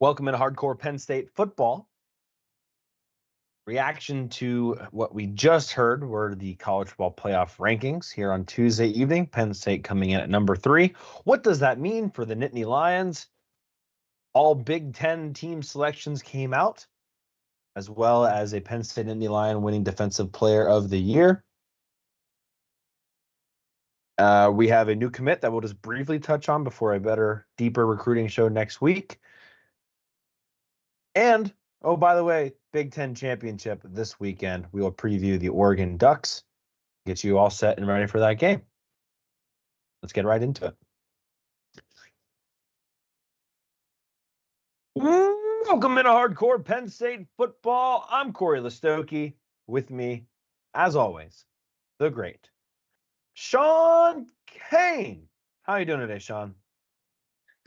Welcome into Hardcore Penn State Football. Reaction to what we just heard were the college football playoff rankings here on Tuesday evening. Penn State coming in at number 3. What does that mean for the Nittany Lions? All Big Ten team selections came out, as well as a Penn State Nittany Lion winning Defensive Player of the Year. We have a new commit that we'll just briefly touch on before a better, deeper recruiting show next week. And, oh, by the way, Big Ten Championship this weekend. We will preview the Oregon Ducks, get you all set and ready for that game. Let's get right into it. Welcome into Hardcore Penn State Football. I'm Cory Lestochi. With me, as always, the great Shawn Kane. How are you doing today, Shawn?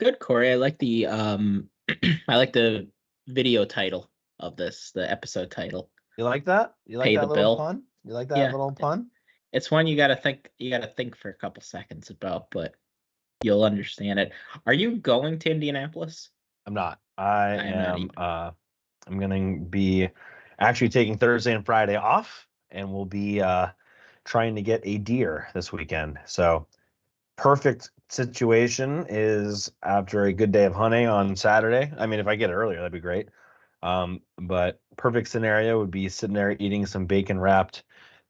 Good, Cory. I like the I like the video title of this, the episode title. You like that? You like Pay that the little bill. pun? You like that little pun? It's one you gotta think for a couple seconds about, but you'll understand it. Are you going to Indianapolis? I'm not. I'm going to be actually taking Thursday and Friday off, and we'll be trying to get a deer this weekend. So perfect situation is after a good day of hunting on Saturday. I mean, if I get it earlier, that'd be great. But perfect scenario would be sitting there eating some bacon wrapped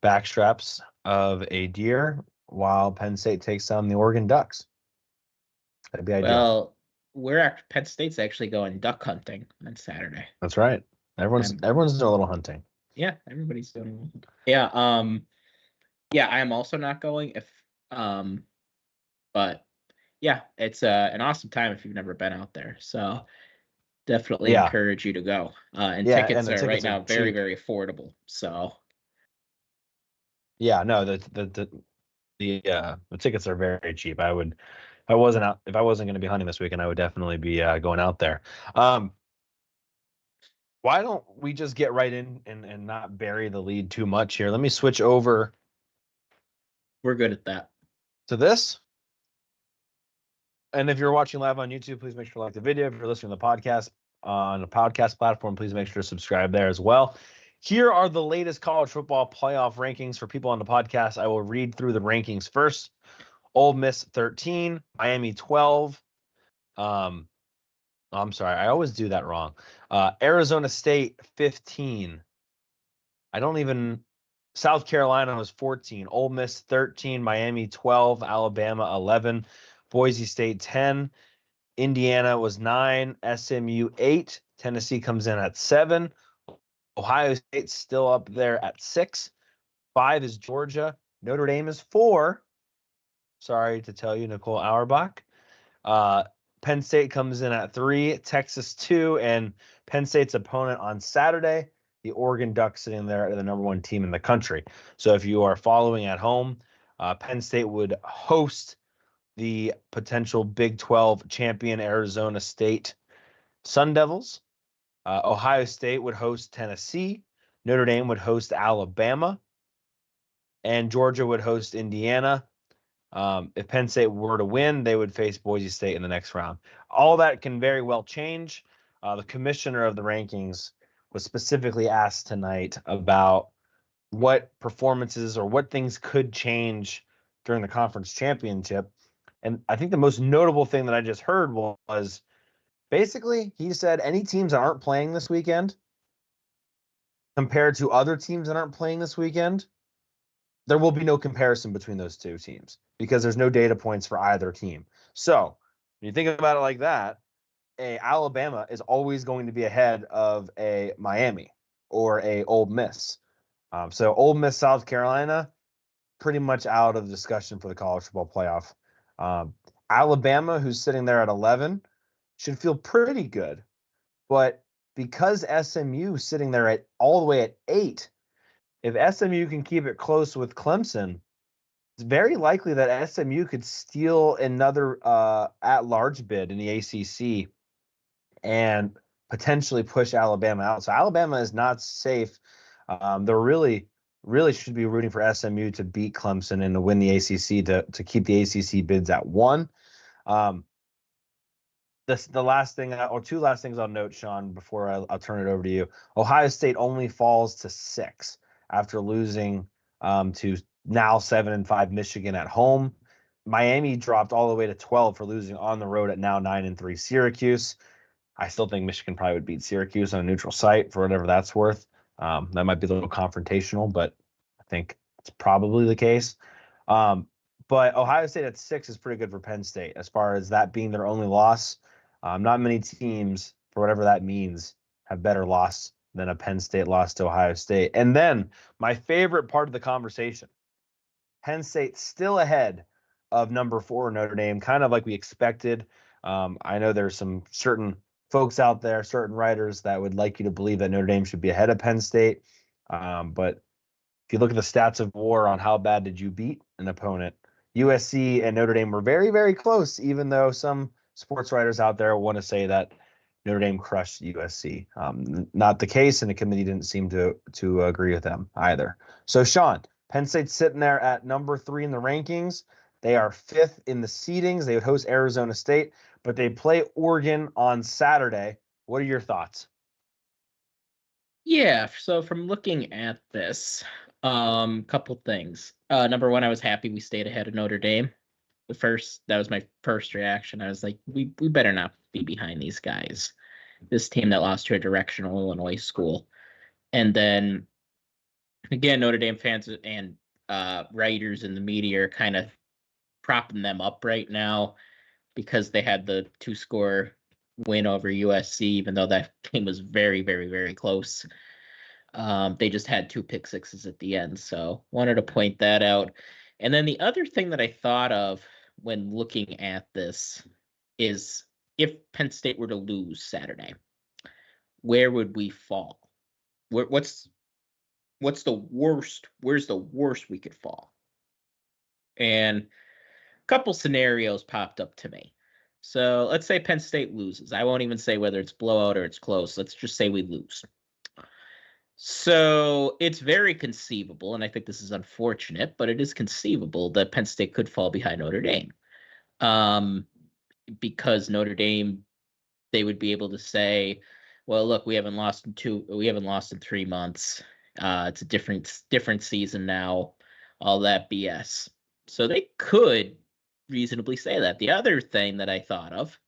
backstraps of a deer while Penn State takes on the Oregon Ducks. That'd be ideal. Well, Penn State's actually going duck hunting on Saturday. That's right. Everyone's doing a little hunting. Yeah, everybody's doing a little hunting. Yeah, yeah, I am also not going but yeah, it's an awesome time if you've never been out there. So definitely encourage you to go. And tickets are right now very, very affordable. So yeah, no, the tickets are very cheap. If I wasn't going to be hunting this weekend, I would definitely be going out there. Why don't we just get right in and not bury the lead too much here? Let me switch over. We're good at that. To this. And if you're watching live on YouTube, please make sure to like the video. If you're listening to the podcast on a podcast platform, please make sure to subscribe there as well. Here are the latest college football playoff rankings for people on the podcast. I will read through the rankings first. Ole Miss 13, Miami 12. I'm sorry, I always do that wrong. Arizona State 15. South Carolina was 14. Ole Miss 13, Miami 12, Alabama 11, Boise State 10, Indiana was 9, SMU 8, Tennessee comes in at 7, Ohio State's still up there at 6, 5 is Georgia, Notre Dame is 4. Sorry to tell you, Nicole Auerbach. Penn State comes in at 3, Texas 2, and Penn State's opponent on Saturday, the Oregon Ducks, sitting there at the number 1 team in the country. So if you are following at home, Penn State would host the potential Big 12 champion Arizona State Sun Devils. Ohio State would host Tennessee. Notre Dame would host Alabama. And Georgia would host Indiana. If Penn State were to win, they would face Boise State in the next round. All that can very well change. The commissioner of the rankings was specifically asked tonight about what performances or what things could change during the conference championship. And I think the most notable thing that I just heard was basically he said any teams that aren't playing this weekend compared to other teams that aren't playing this weekend, there will be no comparison between those two teams because there's no data points for either team. So when you think about it like that, a Alabama is always going to be ahead of a Miami or a Ole Miss. So Ole Miss, South Carolina, pretty much out of the discussion for the college football playoff. Alabama, who's sitting there at 11, should feel pretty good. But because SMU sitting there at all the way at 8, if SMU can keep it close with Clemson, it's very likely that SMU could steal another at-large bid in the ACC and potentially push Alabama out. So Alabama is not safe. They're really should be rooting for SMU to beat Clemson and to win the ACC to keep the ACC bids at 1. the last thing, or two last things I'll note, Sean, before I'll turn it over to you. Ohio State only falls to 6 after losing to now 7-5 Michigan at home. Miami dropped all the way to 12 for losing on the road at now 9-3 Syracuse. I still think Michigan probably would beat Syracuse on a neutral site for whatever that's worth. That might be a little confrontational, but I think it's probably the case. But Ohio State at 6 is pretty good for Penn State as far as that being their only loss. Not many teams, for whatever that means, have better loss than a Penn State loss to Ohio State. And then my favorite part of the conversation, Penn State still ahead of number 4 Notre Dame, kind of like we expected. I know there's some certain folks out there, certain writers that would like you to believe that Notre Dame should be ahead of Penn State. But if you look at the stats of war on how bad did you beat an opponent, USC and Notre Dame were very, very close, even though some sports writers out there want to say that Notre Dame crushed USC. Not the case, and the committee didn't seem to agree with them either. So, Sean, Penn State's sitting there at number 3 in the rankings. They are 5th in the seedings. They would host Arizona State, but they play Oregon on Saturday. What are your thoughts? Yeah, so from looking at this, couple things. Number one, I was happy we stayed ahead of Notre Dame. That was my first reaction. I was like, we better not be behind these guys. This team that lost to a directional Illinois school. And then again, Notre Dame fans and writers in the media are kind of propping them up right now because they had the 2-score win over USC, even though that game was very, very, very close. They just had 2 pick sixes at the end. So wanted to point that out. And then the other thing that I thought of when looking at this is if Penn State were to lose Saturday, where would we fall? What's the worst? Where's the worst we could fall? And a couple scenarios popped up to me. So let's say Penn State loses. I won't even say whether it's blowout or it's close. Let's just say we lose. So it's very conceivable, and I think this is unfortunate, but it is conceivable that Penn State could fall behind Notre Dame. Because Notre Dame, they would be able to say, well, look, we haven't lost in 3 months. It's a different season now, all that BS. So they could reasonably say that. The other thing that I thought of,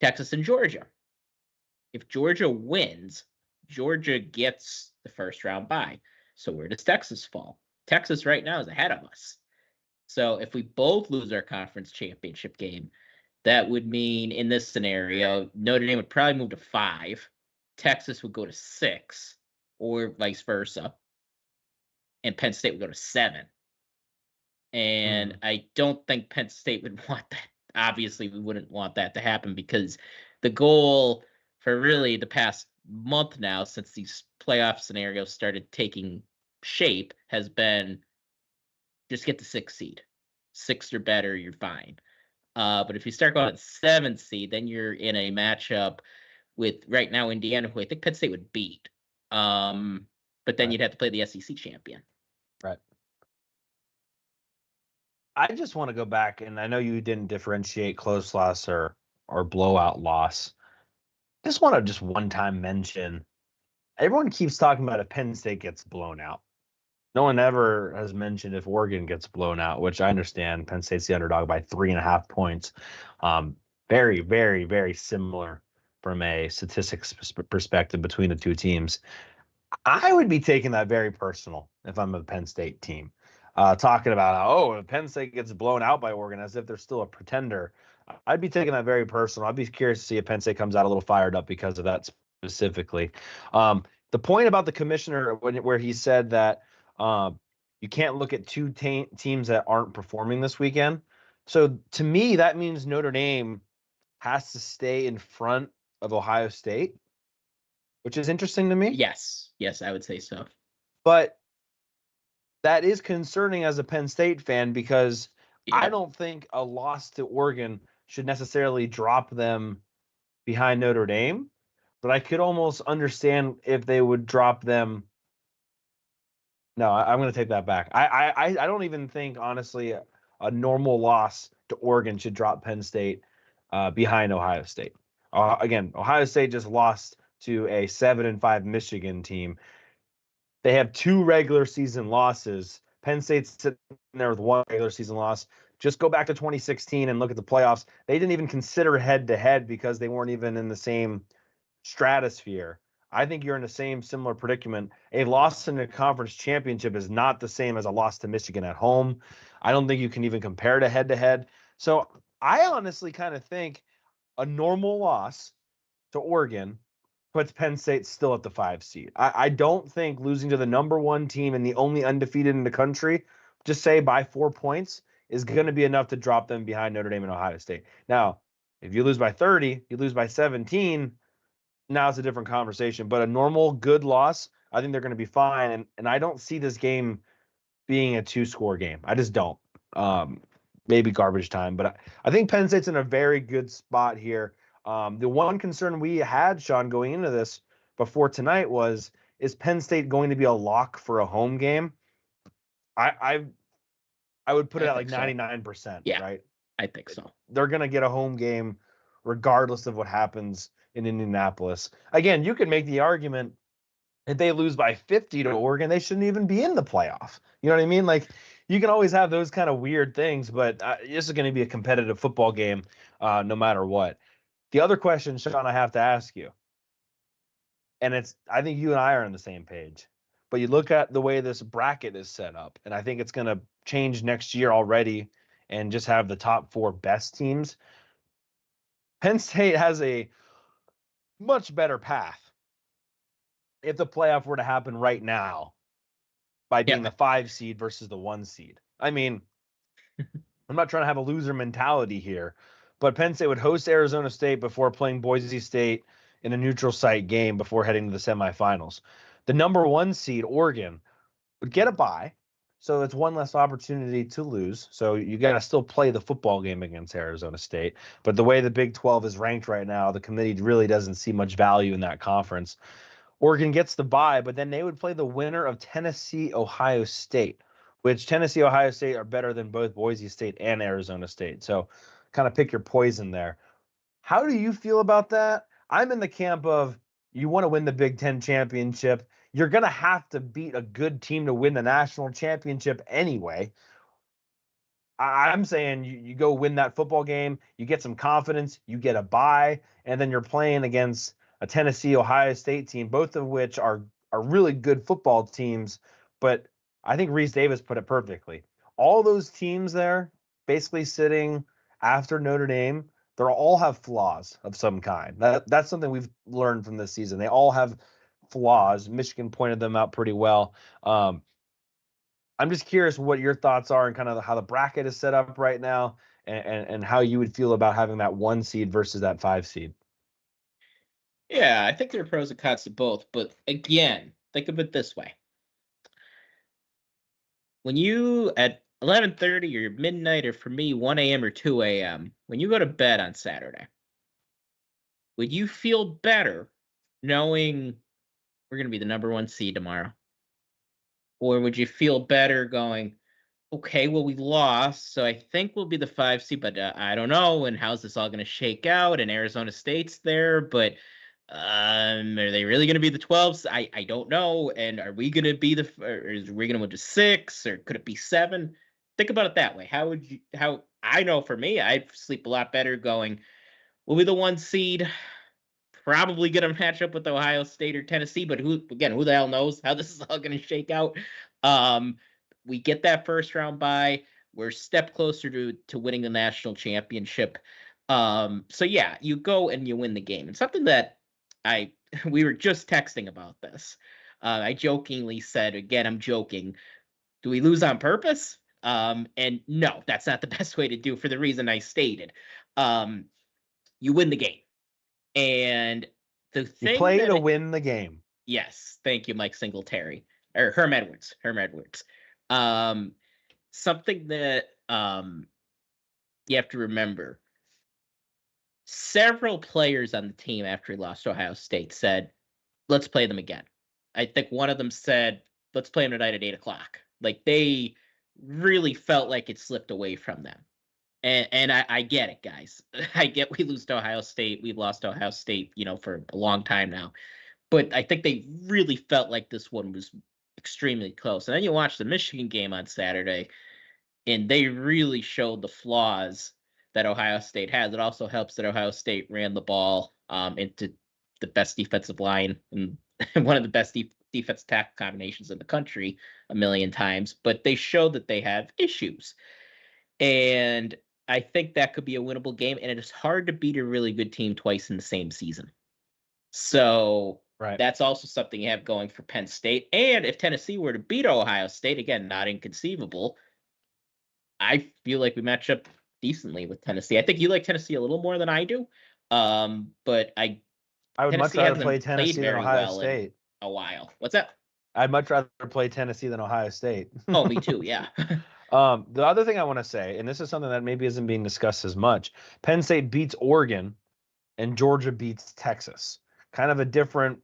Texas and Georgia. If Georgia wins, Georgia gets the first round bye. So where does Texas fall? Texas right now is ahead of us. So if we both lose our conference championship game, that would mean in this scenario, Notre Dame would probably move to 5. Texas would go to 6, or vice versa. And Penn State would go to 7. And I don't think Penn State would want that. Obviously, we wouldn't want that to happen because the goal for really the past month now, since these playoff scenarios started taking shape, has been just get the 6th seed. 6th or better, you're fine. But if you start going at 7th seed, then you're in a matchup with right now Indiana, who I think Penn State would beat. But then you'd have to play the SEC champion. Right. I just want to go back, and I know you didn't differentiate close loss or blowout loss. I just want to just one-time mention, everyone keeps talking about if Penn State gets blown out. No one ever has mentioned if Oregon gets blown out, which I understand. Penn State's the underdog by 3.5 points. Very, very, very similar from a statistics perspective between the two teams. I would be taking that very personal if I'm a Penn State team. Talking about, if Penn State gets blown out by Oregon as if they're still a pretender. I'd be taking that very personal. I'd be curious to see if Penn State comes out a little fired up because of that specifically. The point about the commissioner where he said that you can't look at 2 teams that aren't performing this weekend. So to me, that means Notre Dame has to stay in front of Ohio State, which is interesting to me. Yes, I would say so. But that is concerning as a Penn State fan because I don't think a loss to Oregon should necessarily drop them behind Notre Dame, but I could almost understand if they would drop them. No, I'm going to take that back. I don't even think, honestly, a normal loss to Oregon should drop Penn State behind Ohio State. Again, Ohio State just lost to a 7-5 Michigan team. They have 2 regular season losses. Penn State's sitting there with 1 regular season loss. Just go back to 2016 and look at the playoffs. They didn't even consider head-to-head because they weren't even in the same stratosphere. I think you're in the same similar predicament. A loss in the conference championship is not the same as a loss to Michigan at home. I don't think you can even compare to head-to-head. So I honestly kind of think a normal loss to Oregon puts Penn State still at the 5 seed. I don't think losing to the number 1 team and the only undefeated in the country, just say by 4 points, is going to be enough to drop them behind Notre Dame and Ohio State. Now, if you lose by 30, you lose by 17, now it's a different conversation. But a normal good loss, I think they're going to be fine. And I don't see this game being a 2-score game. I just don't. Maybe garbage time. But I think Penn State's in a very good spot here. The one concern we had, Sean, going into this before tonight was, is Penn State going to be a lock for a home game? I would put it at like 99%, yeah, right? I think so. They're going to get a home game regardless of what happens in Indianapolis. Again, you could make the argument if they lose by 50 to Oregon, they shouldn't even be in the playoff. You know what I mean? Like, you can always have those kind of weird things, but this is going to be a competitive football game no matter what. The other question, Sean, I have to ask you, and I think you and I are on the same page, but you look at the way this bracket is set up, and I think it's going to change next year already and just have the top 4 best teams. Penn State has a much better path if the playoff were to happen right now by being the 5 seed versus the 1 seed. I mean, I'm not trying to have a loser mentality here, but Penn State would host Arizona State before playing Boise State in a neutral site game before heading to the semifinals. The number 1 seed, Oregon, would get a bye, so it's one less opportunity to lose. So you got to still play the football game against Arizona State. But the way the Big 12 is ranked right now, the committee really doesn't see much value in that conference. Oregon gets the bye, but then they would play the winner of Tennessee, Ohio State, which Tennessee, Ohio State are better than both Boise State and Arizona State. So kind of pick your poison there. How do you feel about that? I'm in the camp of, you want to win the Big Ten championship. You're going to have to beat a good team to win the national championship anyway. I'm saying you go win that football game, you get some confidence, you get a bye, and then you're playing against a Tennessee, Ohio State team, both of which are really good football teams. But I think Reese Davis put it perfectly. All those teams there, basically sitting after Notre Dame, they all have flaws of some kind. That's something we've learned from this season. They all have flaws. Michigan pointed them out pretty well. I'm just curious what your thoughts are and kind of how the bracket is set up right now, and how you would feel about having that 1 seed versus that 5 seed. Yeah, I think there are pros and cons to both. But again, think of it this way. When you at 11:30 or midnight, or for me 1 a.m. or 2 a.m., when you go to bed on Saturday, would you feel better knowing we're going to be the number 1 seed tomorrow? Or would you feel better going, okay, well, we lost, so I think we'll be the 5 seed, but I don't know, and how's this all going to shake out? And Arizona State's there, but are they really going to be the 12s? I don't know. And are we going to be or is we going to win to 6, or could it be 7? Think about it that way. How I know for me, I'd sleep a lot better going, we'll be the 1 seed, probably going to match up with Ohio State or Tennessee, but who the hell knows how this is all going to shake out? We get that first round bye. We're a step closer to winning the national championship. So yeah, you go and you win the game. And something that we were just texting about this. I jokingly said, again, I'm joking, do we lose on purpose? And no, that's not the best way to do, for the reason I stated. You win the game. And the thing you play to win the game. Yes, thank you, Mike Singletary, or Herm Edwards. Something that you have to remember: several players on the team after he lost to Ohio State said, "Let's play them again." I think one of them said, "Let's play them tonight at 8:00." Like, they really felt like it slipped away from them. And I get it, guys. I get we lose to Ohio State. We've lost to Ohio State, for a long time now. But I think they really felt like this one was extremely close. And then you watch the Michigan game on Saturday, and they really showed the flaws that Ohio State has. It also helps that Ohio State ran the ball into the best defensive line and one of the best defense tackle combinations in the country a million times. But they showed that they have issues. And I think that could be a winnable game. And it is hard to beat a really good team twice in the same season. So that's also something you have going for Penn State. And if Tennessee were to beat Ohio State, again, not inconceivable, I feel like we match up decently with Tennessee. I think you like Tennessee a little more than I do. But I would much rather play Tennessee than Ohio State. A while. What's that? I'd much rather play Tennessee than Ohio State. Oh, me too. Yeah. The other thing I want to say, and this is something that maybe isn't being discussed as much, Penn State beats Oregon and Georgia beats Texas. Kind of a different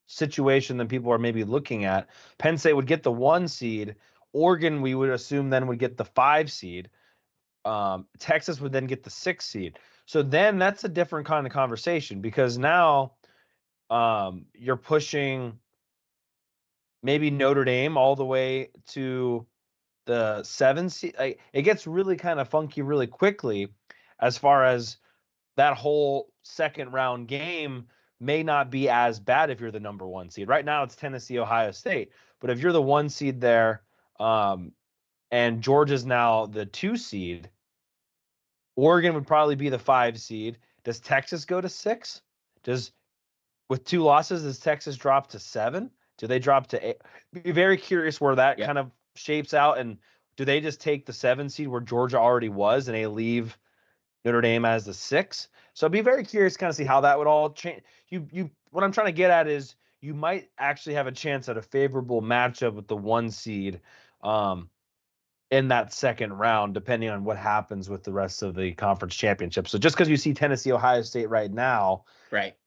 situation than people are maybe looking at. Penn State would get the 1 seed. Oregon, we would assume, then would get the 5 seed. Texas would then get the 6 seed. So then that's a different kind of conversation, because now you're pushing maybe Notre Dame all the way to the 7 seed. It gets really kind of funky really quickly, as far as that whole second round game may not be as bad if you're the number 1 seed. Right now it's Tennessee, Ohio State. But if you're the 1 seed there, and Georgia's now the 2 seed, Oregon would probably be the 5 seed. Does Texas go to 6? With 2 losses, does Texas drop to 7? Do they drop to 8? Be very curious where that kind of shapes out. And do they just take the 7 seed where Georgia already was, and they leave Notre Dame as the 6? So I'd be very curious to kind of see how that would all change. What I'm trying to get at is you might actually have a chance at a favorable matchup with the 1 seed in that second round, depending on what happens with the rest of the conference championship. So just because you see Tennessee, Ohio State right now,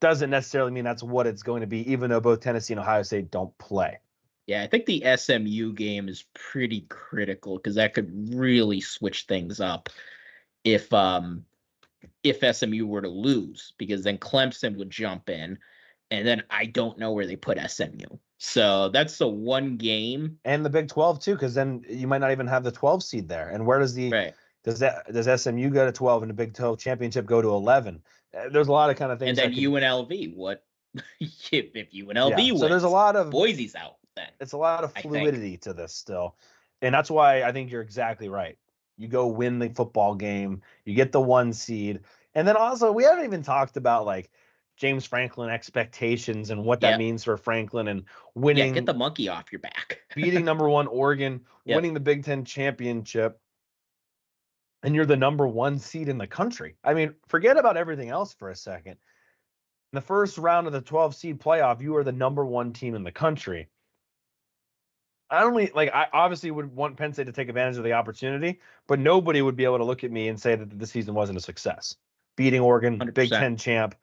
doesn't necessarily mean that's what it's going to be, even though both Tennessee and Ohio State don't play. Yeah, I think the SMU game is pretty critical, because that could really switch things up if SMU were to lose, because then Clemson would jump in, and then I don't know where they put SMU. So that's the one game. And the Big 12 too, because then you might not even have the 12 seed there. And where does does SMU go to 12 and the Big 12 championship go to 11? There's a lot of kind of things. And then UNLV, what if UNLV wins? So there's a lot of Boise's out then. It's a lot of fluidity to this still. And that's why I think you're exactly right. You go win the football game, you get the 1 seed. And then also, we haven't even talked about like James Franklin expectations and what that means for Franklin and winning. Yeah, get the monkey off your back. Beating number 1 Oregon, winning the Big Ten championship, and you're the number 1 seed in the country. I mean, forget about everything else for a second. In the first round of the 12 seed playoff, you are the number 1 team in the country. I obviously would want Penn State to take advantage of the opportunity, but nobody would be able to look at me and say that this season wasn't a success. Beating Oregon, 100%. Big Ten champ,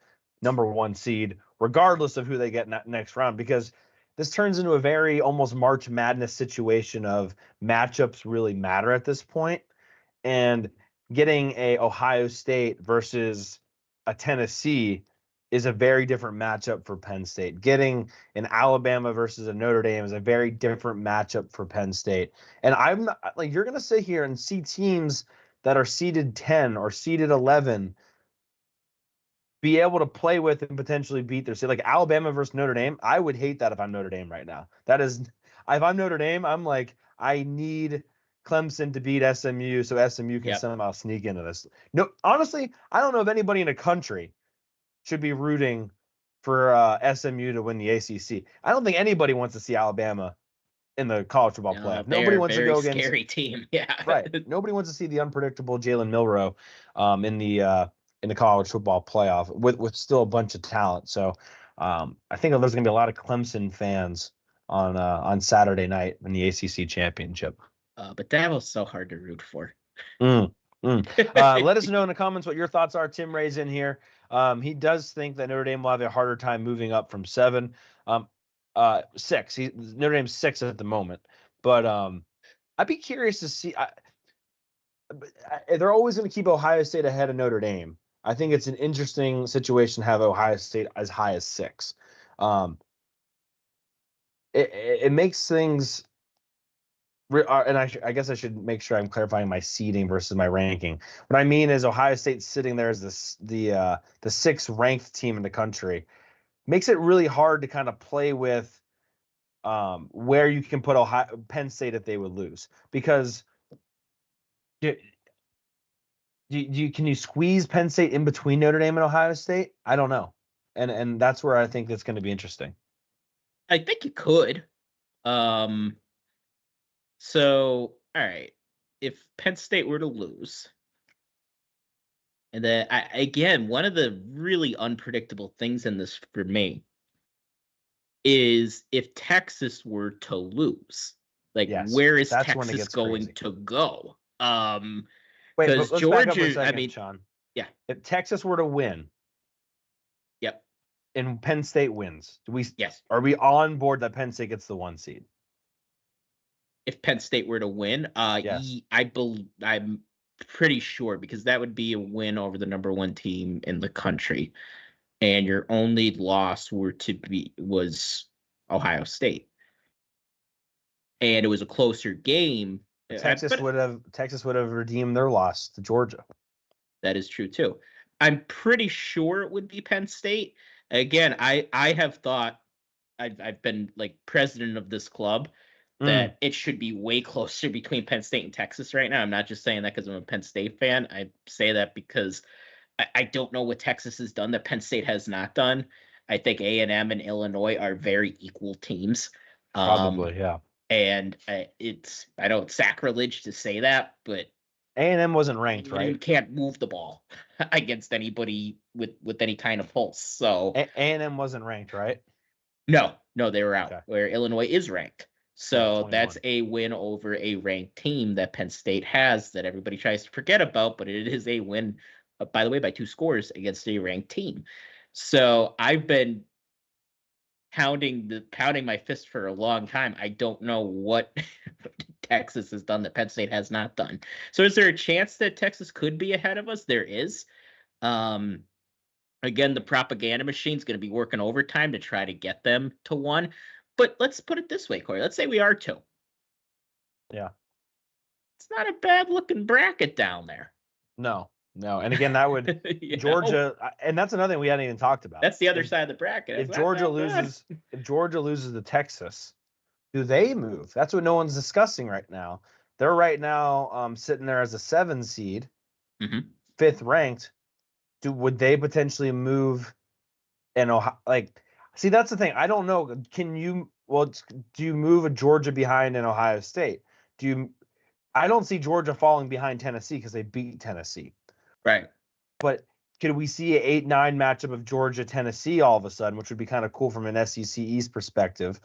number 1 seed, regardless of who they get next round, because this turns into a very almost March Madness situation of matchups really matter at this point. And getting a Ohio State versus a Tennessee is a very different matchup for Penn State. Getting an Alabama versus a Notre Dame is a very different matchup for Penn State. And I'm not, like, you're going to sit here and see teams that are seeded 10 or seeded 11 be able to play with and potentially beat their state. Like Alabama versus Notre Dame, I would hate that if I'm Notre Dame right now. That is, if I'm Notre Dame, I'm like, I need Clemson to beat SMU so SMU can somehow sneak into this. No, honestly, I don't know if anybody in the country should be rooting for SMU to win the ACC. I don't think anybody wants to see Alabama in the college football playoff. Nobody wants to go against scary team. Yeah, right. Nobody wants to see the unpredictable Jalen Milroe in the college football playoff with still a bunch of talent. So I think there's going to be a lot of Clemson fans on Saturday night in the ACC championship. But that was so hard to root for. Let us know in the comments what your thoughts are. Tim Ray's in here. He does think that Notre Dame will have a harder time moving up from 7. 6. Notre Dame's 6 at the moment. But I'd be curious to see. they're always going to keep Ohio State ahead of Notre Dame. I think it's an interesting situation to have Ohio State as high as 6. It makes things, and I guess I should make sure I'm clarifying my seeding versus my ranking. What I mean is Ohio State sitting there as the 6th ranked team in the country makes it really hard to kind of play with where you can put Penn State if they would lose, because can you squeeze Penn State in between Notre Dame and Ohio State? I don't know, and that's where I think that's going to be interesting. I think you could. So, all right, if Penn State were to lose, and then again, one of the really unpredictable things in this for me is if Texas were to lose, like, yes, where is Texas going to go? Wait, because Georgia, I mean, Sean. Yeah. If Texas were to win, yep, and Penn State wins, yes, are we on board that Penn State gets the 1 seed? If Penn State were to win, yes. I'm pretty sure, because that would be a win over the number 1 team in the country, and your only loss was Ohio State, and it was a closer game. Texas would have redeemed their loss to Georgia. That is true too. I'm pretty sure it would be Penn State. Again, I have thought, I've been like president of this club, that it should be way closer between Penn State and Texas right now. I'm not just saying that because I'm a Penn State fan. I say that because I don't know what Texas has done that Penn State has not done. I think A&M and Illinois are very equal teams. Probably, yeah. And I know it's sacrilege to say that, but A&M wasn't ranked, right? You can't move the ball against anybody with any kind of pulse. So A&M wasn't ranked, right? No, they were out. Okay. Where Illinois is ranked. So yeah, that's a win over a ranked team that Penn State has that everybody tries to forget about, but it is a win, by the way, by 2 scores against a ranked team. So I've been pounding my fist for a long time. I don't know what Texas has done that Penn State has not done. So is there a chance that Texas could be ahead of us? There is. Again, the propaganda machine is going to be working overtime to try to get them to 1. But let's put it this way, Corey. Let's say we are 2. Yeah. It's not a bad looking bracket down there. No. And again, that would Georgia, and that's another thing we hadn't even talked about. That's the other side of the bracket. If Georgia loses to Texas, do they move? That's what no one's discussing right now. They're right now sitting there as a 7 seed, 5th ranked. Would they potentially move? And see, that's the thing. I don't know. Do you move a Georgia behind in Ohio State? I don't see Georgia falling behind Tennessee because they beat Tennessee. Right. But could we see an 8-9 matchup of Georgia-Tennessee all of a sudden, which would be kind of cool from an SEC East perspective,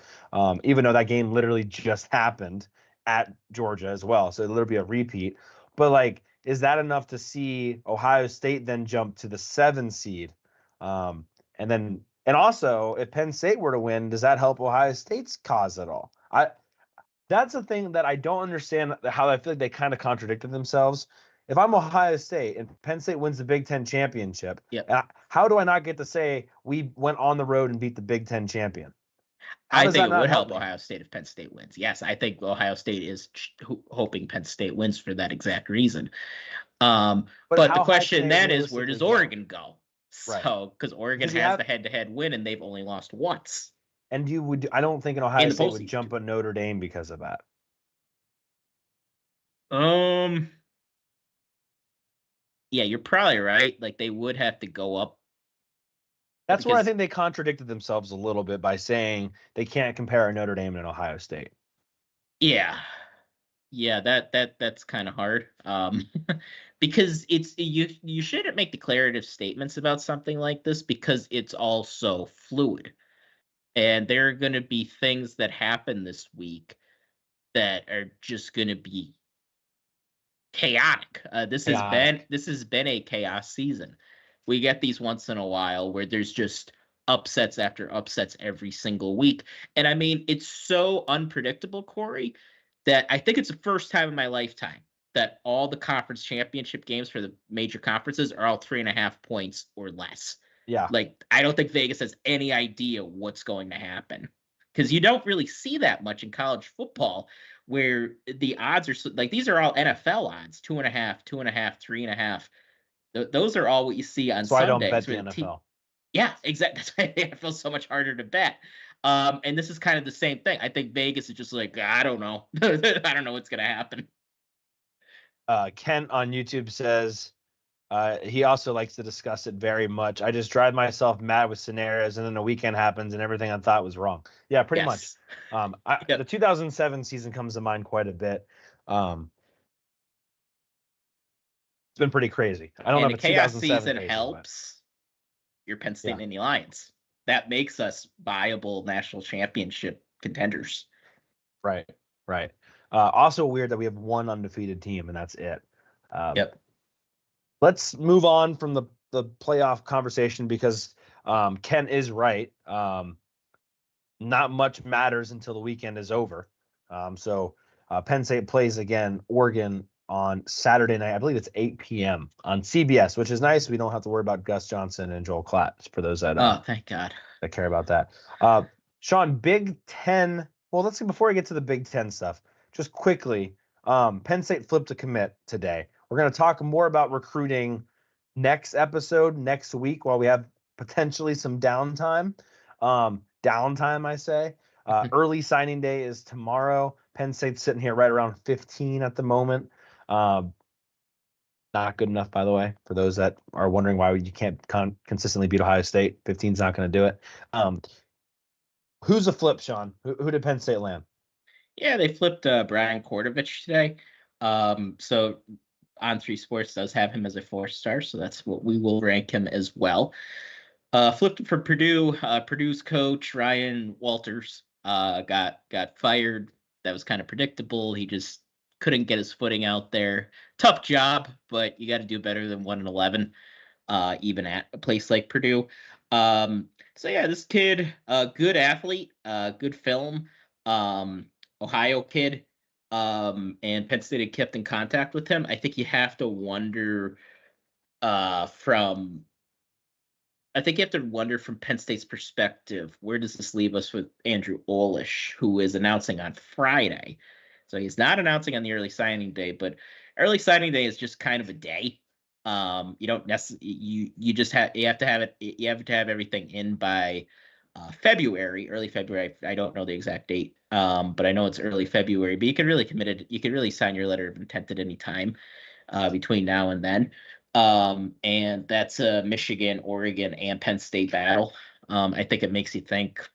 even though that game literally just happened at Georgia as well. So it'll be a repeat. But, is that enough to see Ohio State then jump to the 7 seed? And also, if Penn State were to win, does that help Ohio State's cause at all? That's the thing that I don't understand, how I feel like they kind of contradicted themselves. If I'm Ohio State and Penn State wins the Big Ten championship, how do I not get to say we went on the road and beat the Big Ten champion? I think it would help Ohio State if Penn State wins. Yes, I think Ohio State is hoping Penn State wins for that exact reason. But the question then is, where does Oregon go? Right. So, because Oregon has the head-to-head win, and they've only lost once. And I don't think Ohio State would jump on Notre Dame because of that. Yeah, you're probably right. They would have to go up. That's where I think they contradicted themselves a little bit by saying they can't compare a Notre Dame and Ohio State. Yeah, that's kind of hard. Because you shouldn't make declarative statements about something like this because it's all so fluid. And there are going to be things that happen this week that are just going to be chaotic. This has been a chaos season. We get these once in a while where there's just upsets after upsets every single week. And I mean, it's so unpredictable, Corey, that I think it's the first time in my lifetime that all the conference championship games for the major conferences are all 3.5 points or less. Yeah. Like, I don't think Vegas has any idea what's going to happen, because you don't really see that much in college football where the odds are like, these are all NFL odds, 2.5, 2.5, 3.5. Those are all what you see on So I don't Sundays. bet the NFL. Yeah, exactly. That's why the NFL is so much harder to bet. And this is kind of the same thing. I think Vegas is just like, I don't know. I don't know what's going to happen. Kent on YouTube says he also likes to discuss it very much. I just drive myself mad with scenarios, and then the weekend happens, and everything I thought was wrong. Yeah, pretty much. Yep. The 2007 season comes to mind quite a bit. It's been pretty crazy. I don't know if if the it's chaos 2007 season cases, helps your Penn State Yeah. and Indy Lions. That makes us viable national championship contenders. Right. Also weird that we have one undefeated team, and that's it. Yep. Let's move on from the playoff conversation, because Ken is right. Not much matters until the weekend is over. So Penn State plays again Oregon on Saturday night. I believe it's 8 p.m. on CBS, which is nice. We don't have to worry about Gus Johnson and Joel Klatt, for those that Thank God, that care about that. Sean, Big Ten. Well, let's see, before I get to the Big Ten stuff, just quickly, Penn State flipped a commit today. We're going to talk more about recruiting next episode, next week, while we have potentially some downtime. Downtime, I say. Early signing day is tomorrow. Penn State's sitting here right around 15 at the moment. Not good enough, by the way, for those that are wondering why you can't consistently beat Ohio State. 15 is not going to do it. Who's a flip, Sean? Who did Penn State land? Yeah, they flipped Brian Kordovich today. So On3 Sports does have him as a 4-star, so that's what we will rank him as well. Flipped for Purdue. Purdue's coach Ryan Walters got fired. That was kind of predictable. He just couldn't get his footing out there. Tough job, but you got to do better than 1-11, even at a place like Purdue. So yeah, this kid, good athlete, good film, Ohio kid, and Penn State had kept in contact with him. I think you have to wonder from Penn State's perspective, where does this leave us with Andrew Olish, who is announcing on Friday? So he's not announcing on the early signing day, but early signing day is just kind of a day. You don't necessarily you have to have everything in by February, early February. I don't know the exact date, but I know it's early February. But you can really sign your letter of intent at any time between now and then. And that's a Michigan, Oregon, and Penn State battle. I think it makes you think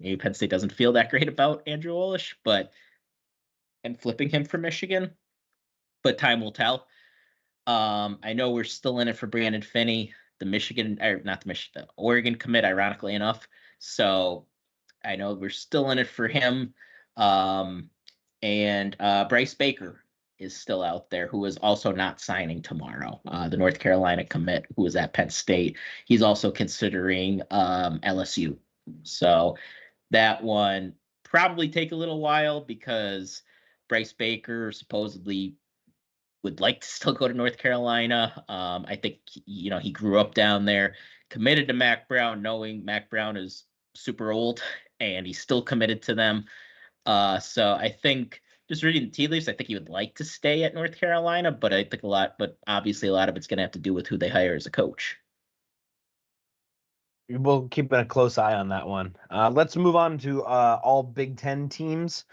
maybe Penn State doesn't feel that great about Andrew Olish, and flipping him for Michigan, but time will tell. I know we're still in it for Brandon Finney, the Oregon commit, ironically enough. So I know we're still in it for him. And Bryce Baker is still out there, who is also not signing tomorrow. The North Carolina commit, who is at Penn State, he's also considering LSU. So that one probably take a little while, because Bryce Baker supposedly would like to still go to North Carolina. I think, he grew up down there, committed to Mac Brown, knowing Mac Brown is super old, and he's still committed to them. So I think, just reading the tea leaves, I think he would like to stay at North Carolina, but obviously a lot of it's going to have to do with who they hire as a coach. We'll keep a close eye on that one. Let's move on to all Big Ten teams.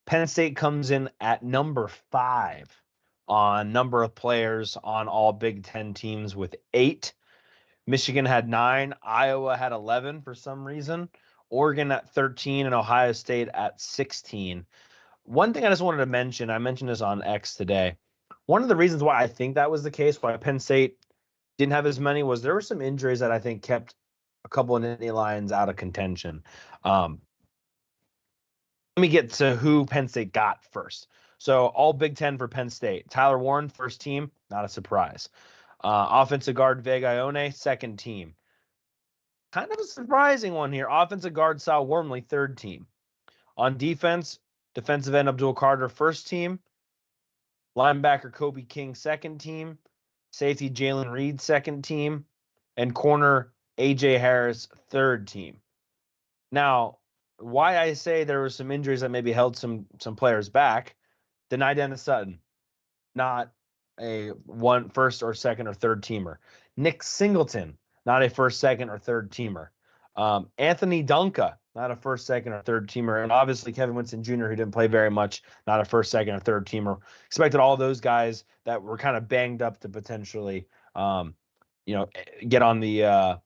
Penn State comes in at number 5 on number of players on all Big Ten teams with 8. Michigan had 9. Iowa had 11 for some reason. Oregon at 13 and Ohio State at 16. One thing I just wanted to mention, I mentioned this on X today. One of the reasons why I think that was the case, why Penn State didn't have as many, was there were some injuries that I think kept a couple of Nittany Lions out of contention. Let me get to who Penn State got first. So all Big Ten for Penn State. Tyler Warren, first team, not a surprise. Offensive guard Vega Ione, second team. Kind of a surprising one here. Offensive guard Sal Wormley, third team. On defense, defensive end Abdul Carter, first team. linebacker Kobe King, second team, safety Jalen Reed, second team, and corner AJ Harris, third team. Now, why I say there were some injuries that maybe held some players back, deny Dennis Sutton, not a first or second or third teamer. Nick Singleton, not a first, second, or third teamer. Anthony Dunca, not a first, second, or third teamer. And obviously Kevin Winston Jr., who didn't play very much, not a first, second, or third teamer. Expected all those guys that were kind of banged up to potentially, get on the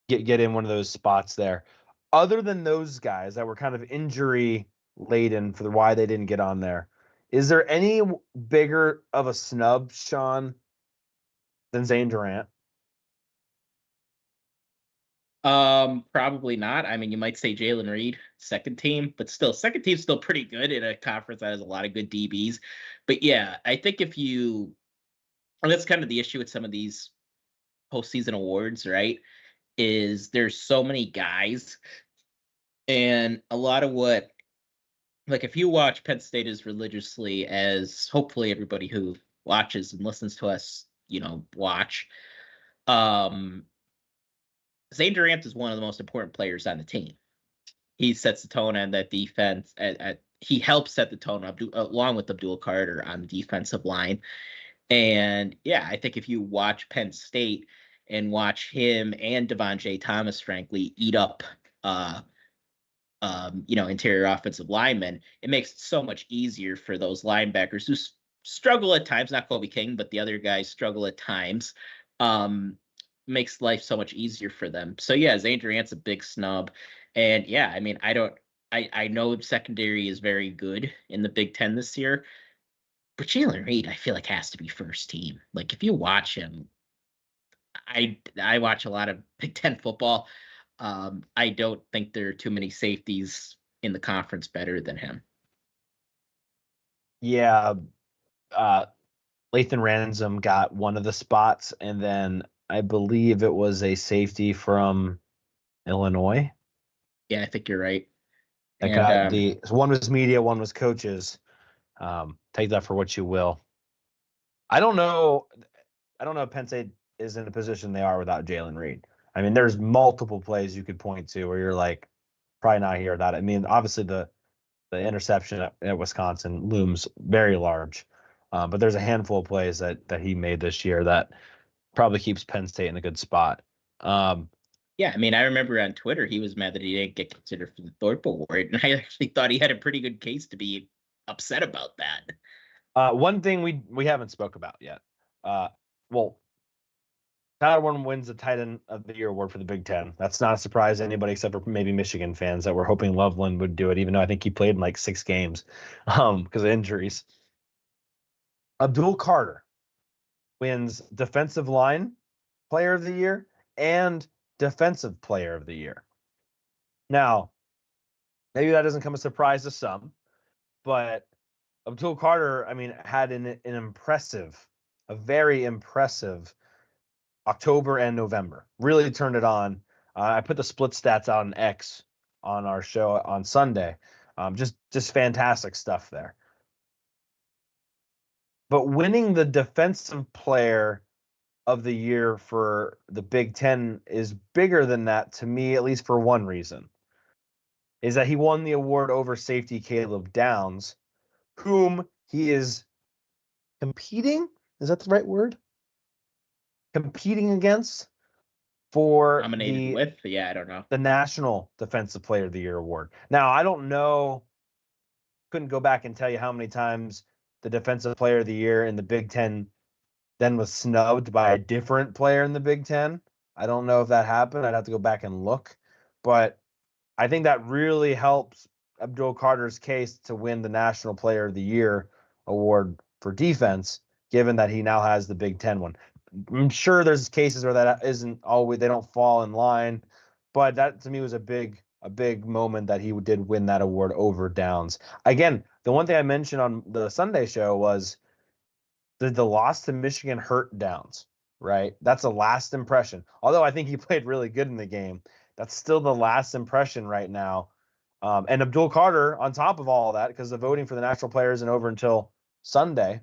get in one of those spots there. Other than those guys that were kind of injury laden for why they didn't get on there, is there any bigger of a snub, Sean, than Zane Durant? Probably not. I mean, you might say Jalen Reed, second team, but still, second team's still pretty good in a conference that has a lot of good DBs. But yeah, I think and that's kind of the issue with some of these postseason awards, right? Is there's so many guys, and a lot of if you watch Penn State as religiously as hopefully everybody who watches and listens to us, watch, Zane Durant is one of the most important players on the team. He sets the tone on that defense. He helps set the tone along with Abdul Carter on the defensive line. And yeah, I think if you watch Penn State and watch him and Devon J. Thomas, frankly, eat up, interior offensive linemen, it makes it so much easier for those linebackers who struggle at times. Not Kobe King, but the other guys struggle at times. Makes life so much easier for them. So yeah, Zane Durant's a big snub. And yeah, I mean, I know secondary is very good in the Big Ten this year, but Jalen Reed, I feel like has to be first team. Like if you watch him, I watch a lot of Big Ten football. I don't think there are too many safeties in the conference better than him. Yeah. Lathan Ransom got one of the spots, and then I believe it was a safety from Illinois. Yeah, I think you're right. That got one was media, one was coaches. Take that for what you will. I don't know if Penn State is in a position they are without Jalen Reed. I mean, there's multiple plays you could point to where you're like, probably not here without it. I mean, obviously the interception at Wisconsin looms very large. But there's a handful of plays that he made this year that probably keeps Penn State in a good spot. Yeah, I mean, I remember on Twitter he was mad that he didn't get considered for the Thorpe Award, and I actually thought he had a pretty good case to be upset about that. One thing we haven't spoke about yet. Tyler Warren wins the Tight End of the Year award for the Big Ten. That's not a surprise to anybody except for maybe Michigan fans that were hoping Loveland would do it, even though I think he played in like 6 games because of injuries. Abdul Carter wins Defensive Line Player of the Year and Defensive Player of the Year. Now, maybe that doesn't come as a surprise to some, but Abdul Carter, I mean, had a very impressive October and November. Really turned it on. I put the split stats out on X on our show on Sunday. Just fantastic stuff there. But winning the Defensive Player of the Year for the Big Ten is bigger than that to me, at least for one reason, is that he won the award over safety Caleb Downs, whom he is competing. Is that the right word? Competing against for I don't know. The National Defensive Player of the Year award. Now, I don't know, couldn't go back and tell you how many times the Defensive Player of the Year in the Big Ten then was snubbed by a different player in the Big Ten. I don't know if that happened. I'd have to go back and look. But I think that really helps Abdul Carter's case to win the National Player of the Year award for defense, given that he now has the Big Ten one. I'm sure there's cases where that isn't always, they don't fall in line, but that to me was a big moment that he did win that award over Downs. Again, the one thing I mentioned on the Sunday show was the loss to Michigan hurt Downs, right? That's a last impression. Although I think he played really good in the game, that's still the last impression right now. And Abdul Carter, on top of all of that, because the voting for the national player isn't over until Sunday,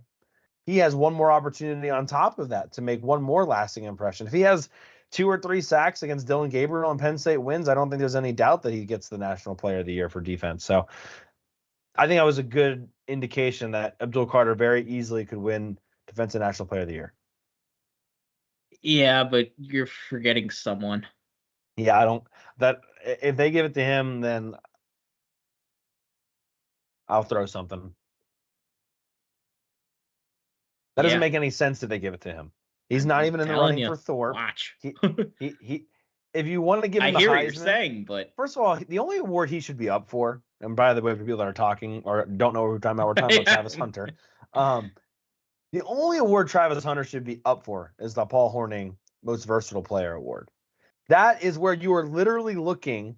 he has one more opportunity on top of that to make one more lasting impression. If he has 2 or 3 sacks against Dylan Gabriel and Penn State wins, I don't think there's any doubt that he gets the National Player of the Year for defense. So I think that was a good indication that Abdul Carter very easily could win Defensive National Player of the Year. Yeah, but you're forgetting someone. Yeah, I don't. That if they give it to him, then I'll throw something. That doesn't make any sense if they give it to him. He's not even in the running for Thorpe. Watch. He. If you want to give him the Heisman, I hear what you're saying, but first of all, the only award he should be up for, and by the way, for people that are talking or don't know what we're talking about Yeah. Travis Hunter. The only award Travis Hunter should be up for is the Paul Hornung Most Versatile Player Award. That is where you are literally looking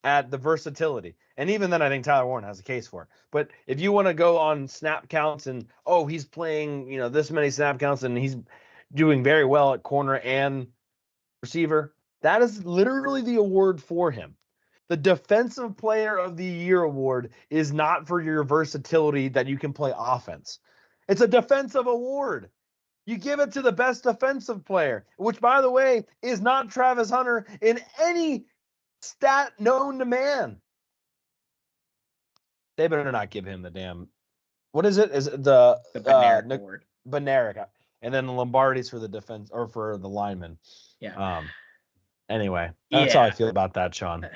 at the versatility. And even then, I think Tyler Warren has a case for it. But if you want to go on snap counts and, he's playing, this many snap counts and he's doing very well at corner and receiver, that is literally the award for him. The Defensive Player of the Year award is not for your versatility that you can play offense. It's a defensive award. You give it to the best defensive player, which, by the way, is not Travis Hunter in any stat known to man. They better not give him the damn. What is it? Is it the Benerick award? Benerick, and then the Lombardi's for the defense or for the lineman. Yeah. Anyway, that's how I feel about that, Sean.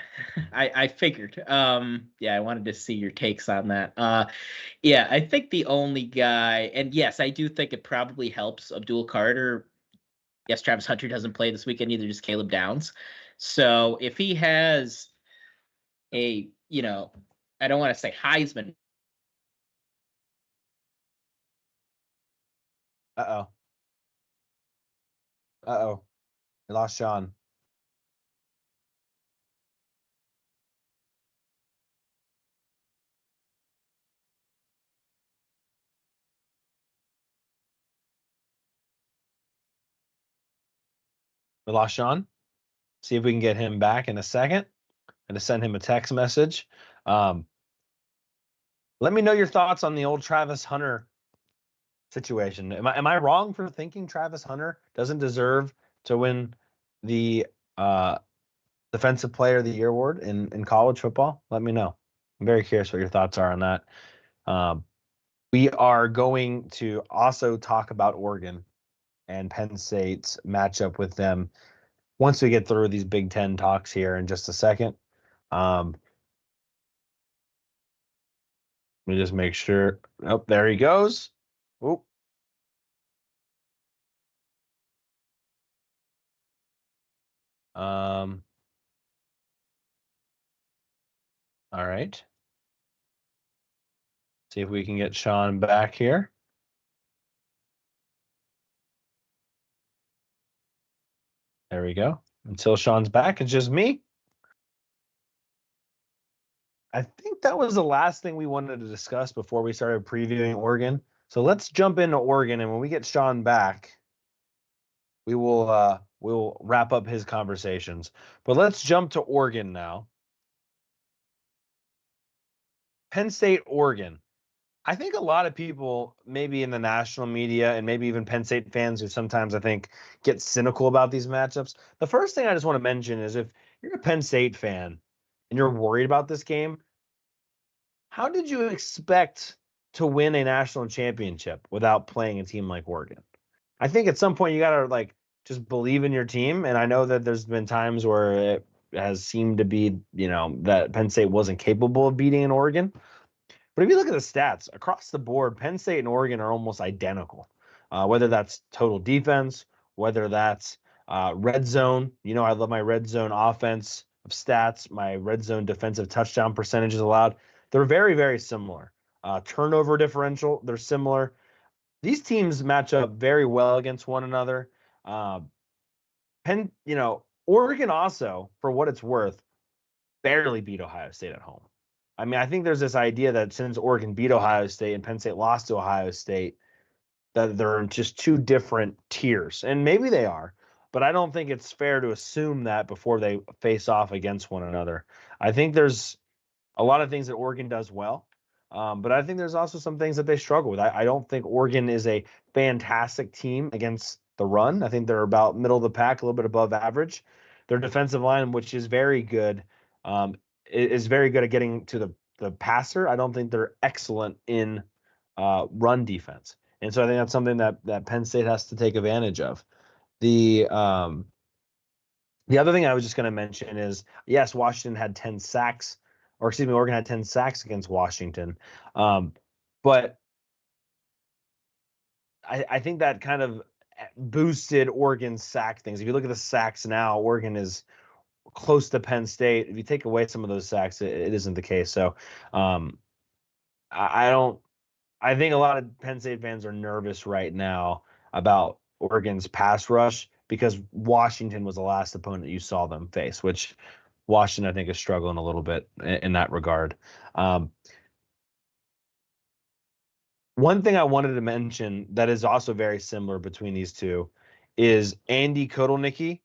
I figured. I wanted to see your takes on that. I think the only guy, and yes, I do think it probably helps Abdul Carter. Yes, Travis Hunter doesn't play this weekend, neither does Caleb Downs. So if he has a, I don't want to say Heisman. Uh-oh. We lost Sean. We lost Sean. See if we can get him back in a second and to send him a text message. Let me know your thoughts on the old Travis Hunter situation. Am I wrong for thinking Travis Hunter doesn't deserve to win the Defensive Player of the Year award in college football? Let me know. I'm very curious what your thoughts are on that. We are going to also talk about Oregon and Penn State's matchup with them once we get through these Big Ten talks here in just a second. Let me just make sure. Oh, there he goes. Oh. All right. See if we can get Sean back here. There we go. Until Sean's back, it's just me. I think that was the last thing we wanted to discuss before we started previewing Oregon. So let's jump into Oregon, and when we get Sean back, we will we'll wrap up his conversations. But let's jump to Oregon now. Penn State, Oregon. I think a lot of people, maybe in the national media and maybe even Penn State fans who sometimes I think get cynical about these matchups. The first thing I just want to mention is if you're a Penn State fan and you're worried about this game, how did you expect to win a national championship without playing a team like Oregon? I think at some point you got to just believe in your team. And I know that there's been times where it has seemed to be, that Penn State wasn't capable of beating an Oregon. But if you look at the stats across the board, Penn State and Oregon are almost identical, whether that's total defense, whether that's red zone. I love my red zone offense of stats, my red zone defensive touchdown percentages allowed. They're very, very similar. Turnover differential, they're similar. These teams match up very well against one another. Oregon also, for what it's worth, barely beat Ohio State at home. I mean, I think there's this idea that since Oregon beat Ohio State and Penn State lost to Ohio State, that they're just two different tiers. And maybe they are, but I don't think it's fair to assume that before they face off against one another. I think there's a lot of things that Oregon does well. But I think there's also some things that they struggle with. I don't think Oregon is a fantastic team against the run. I think they're about middle of the pack, a little bit above average. Their defensive line, which is very good, is very good at getting to the passer. I don't think they're excellent in run defense. And so I think that's something that Penn State has to take advantage of. The other thing I was just going to mention is, yes, Washington had 10 sacks, or excuse me, Oregon had 10 sacks against Washington. But I think that kind of boosted Oregon's sack things. If you look at the sacks now, Oregon is close to Penn State. If you take away some of those sacks, it isn't the case. So I don't. I think a lot of Penn State fans are nervous right now about Oregon's pass rush because Washington was the last opponent you saw them face, which Washington, I think, is struggling a little bit in that regard. One thing I wanted to mention that is also very similar between these two is Andy Kotelnicki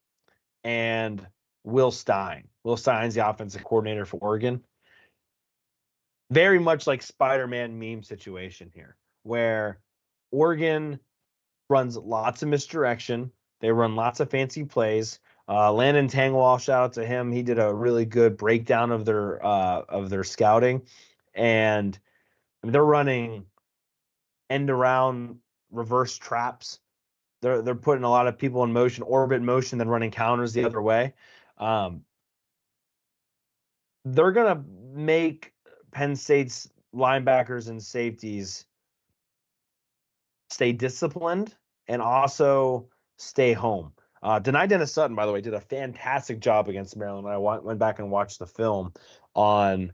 and Will Stein. Will Stein's the offensive coordinator for Oregon. Very much like Spider-Man meme situation here, where Oregon runs lots of misdirection. They run lots of fancy plays. Landon Tangwall, shout out to him. He did a really good breakdown of their scouting, and they're running end around reverse traps. They're putting a lot of people in motion, orbit motion, then running counters the other way. They're gonna make Penn State's linebackers and safeties stay disciplined and also stay home. Denai Dennis Sutton, by the way, did a fantastic job against Maryland. I went back and watched the film on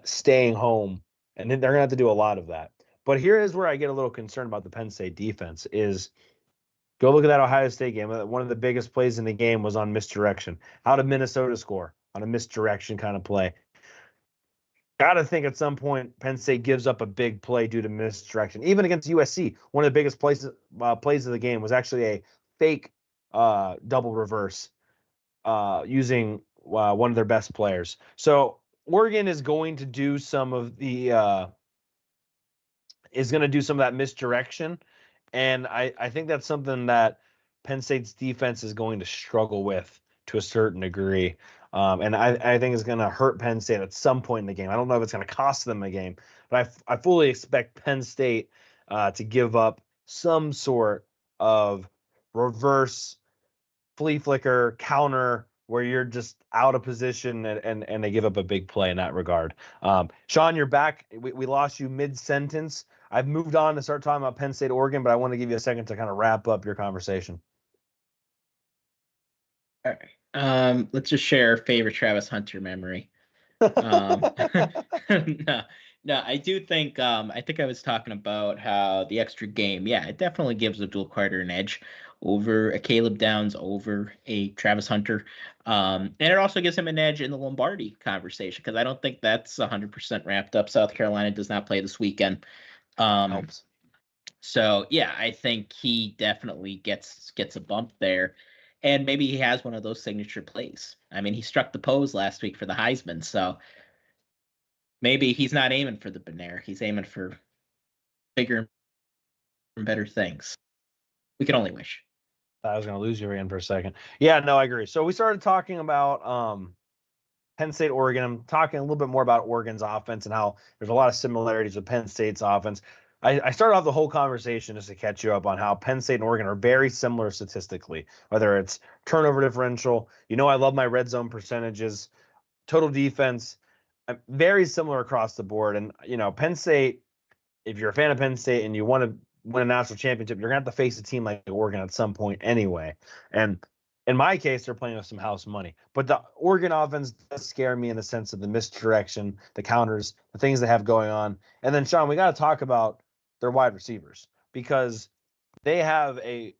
staying home, and then they're gonna have to do a lot of that. But here is where I get a little concerned about the Penn State defense is go look at that Ohio State game. One of the biggest plays in the game was on misdirection. How did Minnesota score on a misdirection kind of play? Got to think at some point Penn State gives up a big play due to misdirection. Even against USC, one of the biggest plays of the game was actually a fake double reverse using one of their best players. So Oregon is going to do some of that misdirection, and I think that's something that Penn State's defense is going to struggle with to a certain degree. And I think it's going to hurt Penn State at some point in the game. I don't know if it's going to cost them a game, but I fully expect Penn State to give up some sort of reverse flea flicker counter where you're just out of position and they give up a big play in that regard. Sean, you're back. We lost you mid-sentence. I've moved on to start talking about Penn State, Oregon, but I want to give you a second to kind of wrap up your conversation. All right. Let's just share our favorite Travis Hunter memory. No, I do think I was talking about how the extra game, yeah, it definitely gives Abdul Carter an edge over a Caleb Downs, over a Travis Hunter. And it also gives him an edge in the Lombardi conversation because I don't think that's 100% wrapped up. South Carolina does not play this weekend. Helps. So yeah, I think he definitely gets a bump there. And maybe he has one of those signature plays. I mean, he struck the pose last week for the Heisman, so maybe he's not aiming for the Benair. He's aiming for bigger and better things. We can only wish. I was going to lose you again for a second. Yeah, no, I agree. So we started talking about Penn State, Oregon. I'm talking a little bit more about Oregon's offense and how there's a lot of similarities with Penn State's offense. I started off the whole conversation just to catch you up on how Penn State and Oregon are very similar statistically, whether it's turnover differential. I love my red zone percentages, total defense, very similar across the board. And, Penn State, if you're a fan of Penn State and you want to win a national championship, you're going to have to face a team like Oregon at some point anyway. And in my case, they're playing with some house money. But the Oregon offense does scare me in the sense of the misdirection, the counters, the things they have going on. And then, Sean, we got to talk about their wide receivers because they have a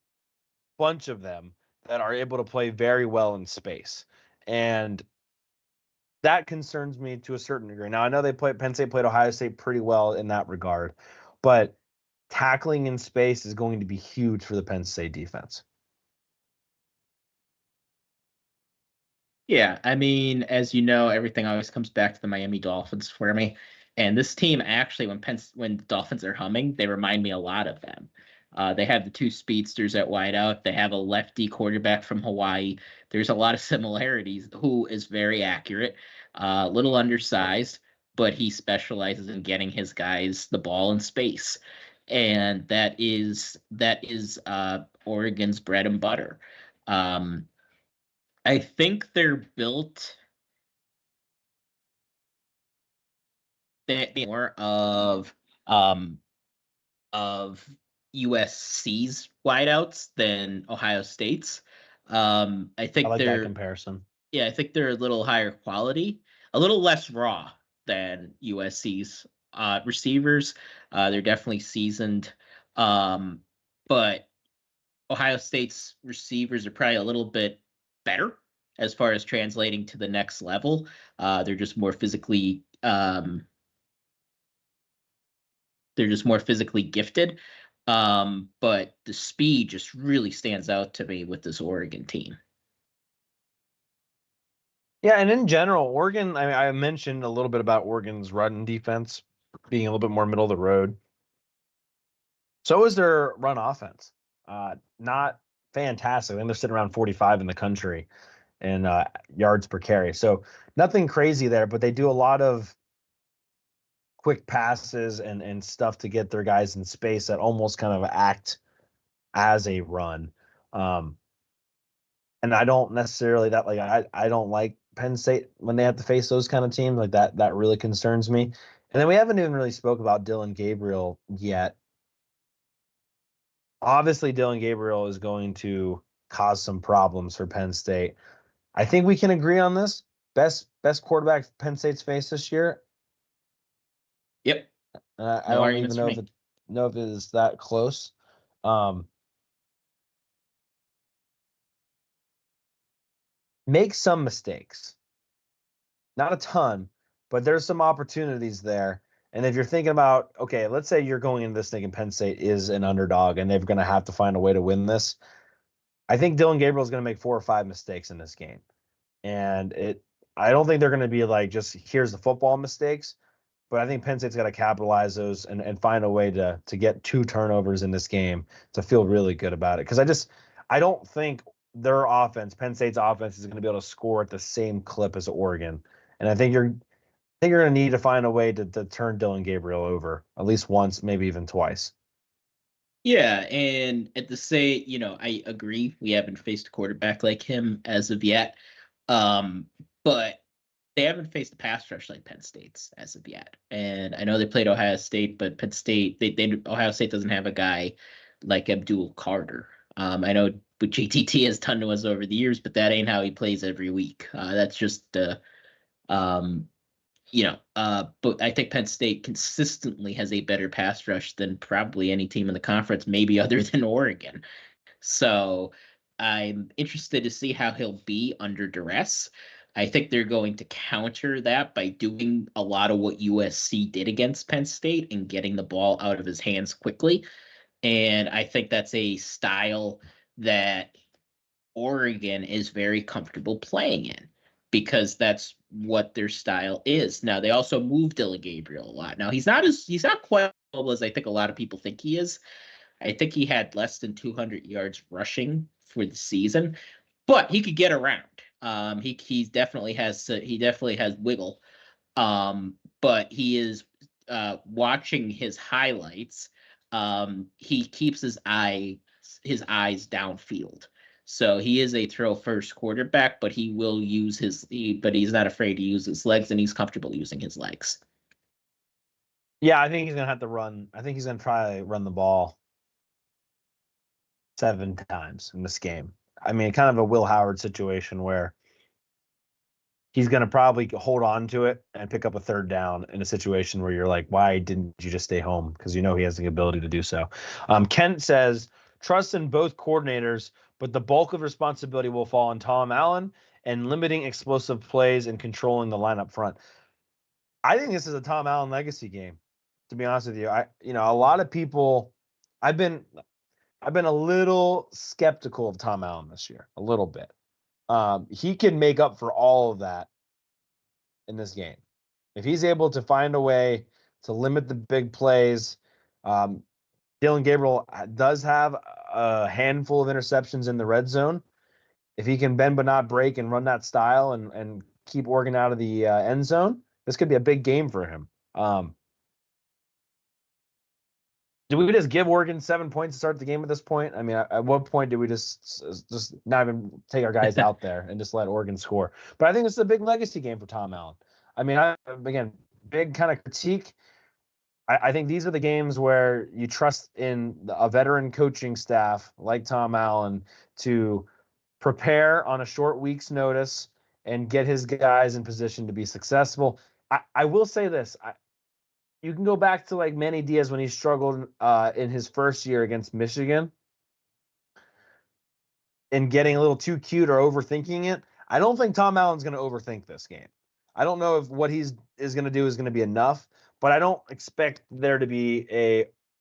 bunch of them that are able to play very well in space. And that concerns me to a certain degree. Now, I know Penn State played Ohio State pretty well in that regard, but tackling in space is going to be huge for the Penn State defense. Yeah, I mean, as you know, everything always comes back to the Miami Dolphins for me. And this team actually, when the Dolphins are humming, they remind me a lot of them. They have the two speedsters at wideout. They have a lefty quarterback from Hawaii. There's a lot of similarities. Who is very accurate, a little undersized, but he specializes in getting his guys the ball in space, and that is Oregon's bread and butter. I think they're built more of USC's wideouts than Ohio State's. I think I like that they're comparison. Yeah, I think they're a little higher quality, a little less raw than USC's receivers. They're definitely seasoned, but Ohio State's receivers are probably a little bit better as far as translating to the next level. They're just more physically gifted. But the speed just really stands out to me with this Oregon team. Yeah, and in general, Oregon, I mentioned a little bit about Oregon's run defense being a little bit more middle of the road. So is their run offense. Not fantastic. I think they're sitting around 45 in the country in yards per carry. So nothing crazy there, but they do a lot of quick passes and stuff to get their guys in space that almost kind of act as a run. And I don't necessarily I don't like Penn State when they have to face those kind of teams like that. That really concerns me. And then we haven't even really spoke about Dillon Gabriel yet. Obviously, Dillon Gabriel is going to cause some problems for Penn State. I think we can agree on this. Best quarterback Penn State's faced this year. Yep. I don't even know if it is that close. Make some mistakes. Not a ton, but there's some opportunities there. And if you're thinking about, okay, let's say you're going into this thinking Penn State is an underdog and they're going to have to find a way to win this. I think Dillon Gabriel is going to make 4 or 5 mistakes in this game. And I don't think they're going to be like just here's the football mistakes, but I think Penn State's got to capitalize those and find a way to get 2 turnovers in this game to feel really good about it. Because I don't think their offense, Penn State's offense, is going to be able to score at the same clip as Oregon. And I think you're going to need to find a way to turn Dillon Gabriel over at least once, maybe even twice. Yeah, and at the same, I agree. We haven't faced a quarterback like him as of yet. But they haven't faced a pass rush like Penn State's as of yet. And I know they played Ohio State, but Penn State, Ohio State doesn't have a guy like Abdul Carter. I know what JTT has done to us over the years, but that ain't how he plays every week. That's just but I think Penn State consistently has a better pass rush than probably any team in the conference, maybe other than Oregon. So I'm interested to see how he'll be under duress. I think they're going to counter that by doing a lot of what USC did against Penn State and getting the ball out of his hands quickly. And I think that's a style that Oregon is very comfortable playing in because that's what their style is. Now they also move Dillon Gabriel a lot. Now he's not quite as I think a lot of people think he is. I think he had less than 200 yards rushing for the season, but he could get around. He definitely has wiggle. But he is watching his highlights. He keeps his eyes downfield. So he is a throw first quarterback, but he will use but he's not afraid to use his legs, and he's comfortable using his legs. Yeah, I think he's going to have to run. I think he's going to try to run the ball 7 times in this game. I mean, kind of a Will Howard situation where he's going to probably hold on to it and pick up a 3rd down in a situation where you're like, why didn't you just stay home? Because he has the ability to do so. Kent says, trust in both coordinators, but the bulk of responsibility will fall on Tom Allen and limiting explosive plays and controlling the line up front. I think this is a Tom Allen legacy game, to be honest with you. A lot of people, I've been a little skeptical of Tom Allen this year, a little bit. He can make up for all of that in this game If he's able to find a way to limit the big plays, Dylan Gabriel does have a handful of interceptions in the red zone. If he can bend but not break and run that style and keep Oregon out of the end zone, this could be a big game for him. Do we just give Oregon 7 points to start the game at this point? I mean, at what point do we just not even take our guys out there and just let Oregon score? But I think this is a big legacy game for Tom Allen. I mean, again, big kind of critique. I think these are the games where you trust in a veteran coaching staff like Tom Allen to prepare on a short week's notice and get his guys in position to be successful. I will say this. You can go back to like Manny Diaz when he struggled in his first year against Michigan and getting a little too cute or overthinking it. I don't think Tom Allen's going to overthink this game. I don't know if what he's going to do is going to be enough, but I don't expect there to be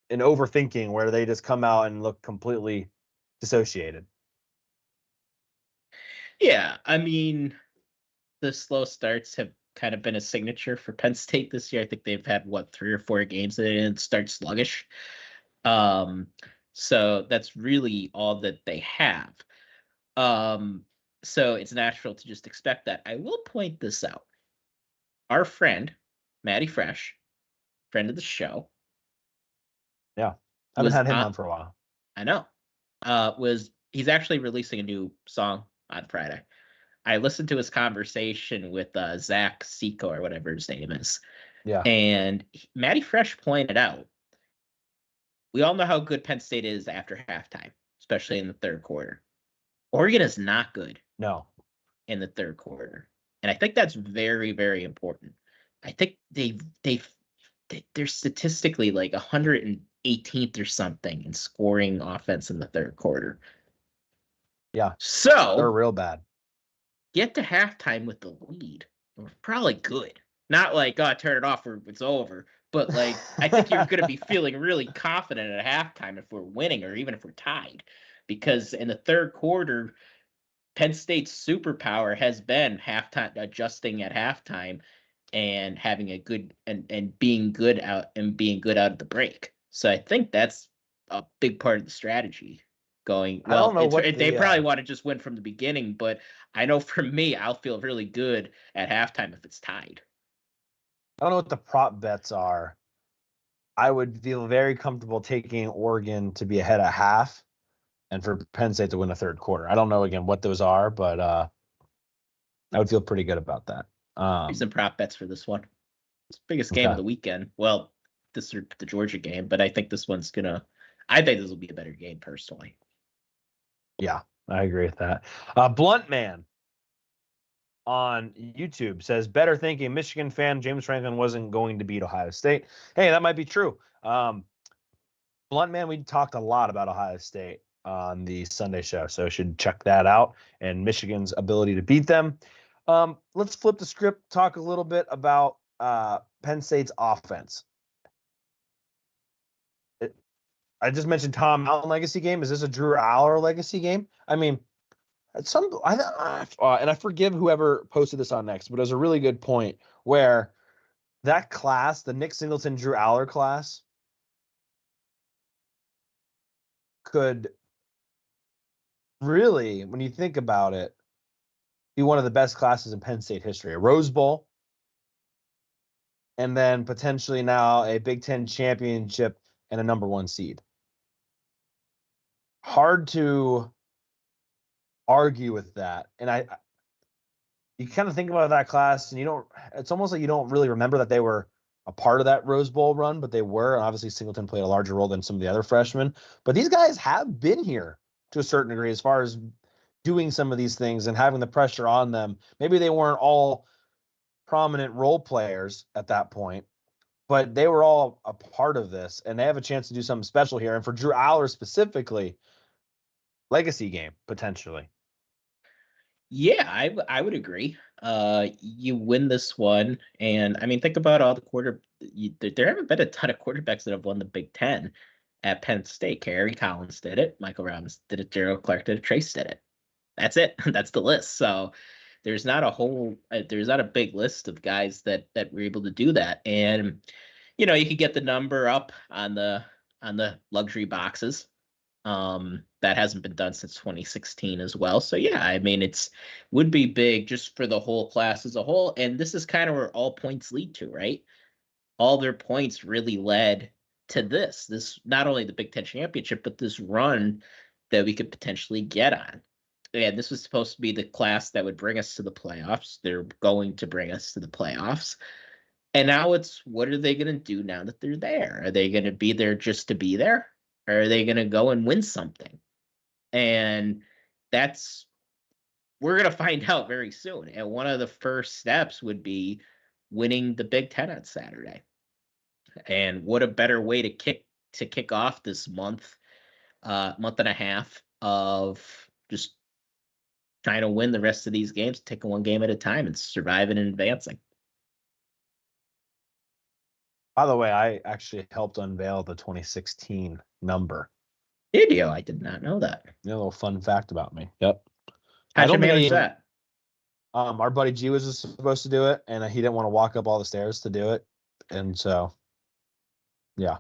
an overthinking where they just come out and look completely dissociated. Yeah, I mean, the slow starts have kind of been a signature for Penn State this year. I think they've had 3 or 4 games that didn't start sluggish. So that's really all that they have. So it's natural to just expect that. I will point this out. Our friend, Maddie Fresh, friend of the show. Yeah. I haven't had him on for a while. I know. He's actually releasing a new song on Friday. I listened to his conversation with Zach Seco or whatever his name is. Yeah. And Maddie Fresh pointed out, we all know how good Penn State is after halftime, especially in the third quarter. Oregon is not good. No. In the third quarter. And I think that's very, very important. I think they're statistically like 118th or something in scoring offense in the third quarter. Yeah. So they're real bad. Get to halftime with the lead. We're probably good. Not like, turn it off or it's over. But like, I think you're going to be feeling really confident at halftime if we're winning or even if we're tied. Because in the third quarter, Penn State's superpower has been halftime adjusting at halftime and having a good and being good out of the break. So I think that's a big part of the strategy going. Well, I don't know they probably want to just win from the beginning, but I know for me, I'll feel really good at halftime if it's tied. I don't know what the prop bets are. I would feel very comfortable taking Oregon to be ahead at half and for Penn State to win the third quarter. I don't know, again, what those are, but I would feel pretty good about that. Some prop bets for this one. It's the biggest game of the weekend. Well, this is the Georgia game, but I think this one's I think this will be a better game personally. Yeah, I agree with that. Blunt Man on YouTube says, better thinking Michigan fan James Franklin wasn't going to beat Ohio State. Hey, that might be true. Blunt Man, we talked a lot about Ohio State on the Sunday show, so you should check that out and Michigan's ability to beat them. Let's flip the script, talk a little bit about Penn State's offense. I just mentioned Tom Allen legacy game. Is this a Drew Aller legacy game? I mean, and I forgive whoever posted this on next, but it was a really good point where that class, the Nick Singleton, Drew Aller class, could really, when you think about it, be one of the best classes in Penn State history. A Rose Bowl, and then potentially now a Big Ten championship and a number 1 seed. Hard to argue with that. And you kind of think about that class and it's almost like you don't really remember that they were a part of that Rose Bowl run, but they were. And obviously Singleton played a larger role than some of the other freshmen, but these guys have been here to a certain degree as far as doing some of these things and having the pressure on them. Maybe they weren't all prominent role players at that point, but they were all a part of this and they have a chance to do something special here. And for Drew Aller specifically, legacy game potentially. Yeah, I would agree. You win this one, and I mean, think about all the there haven't been a ton of quarterbacks that have won the Big Ten at Penn State. Kerry Collins did it, Michael Robbins did it, Gerald Clark did it, Trace did it. That's it. That's the list. So there's not a big list of guys that were able to do that. And you could get the number up on the luxury boxes. That hasn't been done since 2016 as well. So yeah, I mean, would be big just for the whole class as a whole. And this is kind of where all points lead to, right? All their points really led to this not only the Big Ten championship, but this run that we could potentially get on. And this was supposed to be the class that would bring us to the playoffs. They're going to bring us to the playoffs. And now it's, what are they going to do now that they're there? Are they going to be there just to be there? Or are they going to go and win something? And we're going to find out very soon. And one of the first steps would be winning the Big Ten on Saturday. And what a better way to kick off this month and a half of just trying to win the rest of these games, taking one game at a time and surviving and advancing. By the way, I actually helped unveil the 2016 number. Did you? I did not know that. A little fun fact about me. Yep. How'd you manage that? Our buddy G was supposed to do it, and he didn't want to walk up all the stairs to do it. And so, yeah.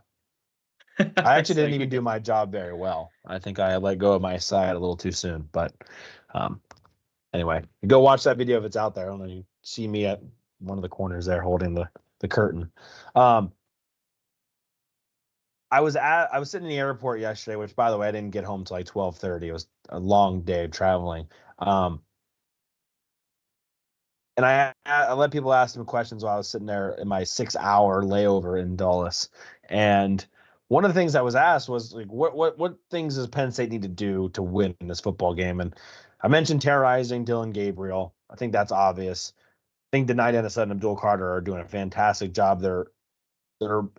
I actually didn't even do my job very well. I think I let go of my side a little too soon. But anyway, go watch that video if it's out there. I don't know. You see me at one of the corners there holding the curtain. I was sitting in the airport yesterday, which, by the way, I didn't get home till like 12:30. It was a long day of traveling. And I let people ask them questions while I was sitting there in my 6-hour layover in Dulles. And one of the things I was asked was, like, what things does Penn State need to do to win in this football game? And I mentioned terrorizing Dylan Gabriel. I think that's obvious. I think Denai Denison and Abdul Carter are doing a fantastic job. They're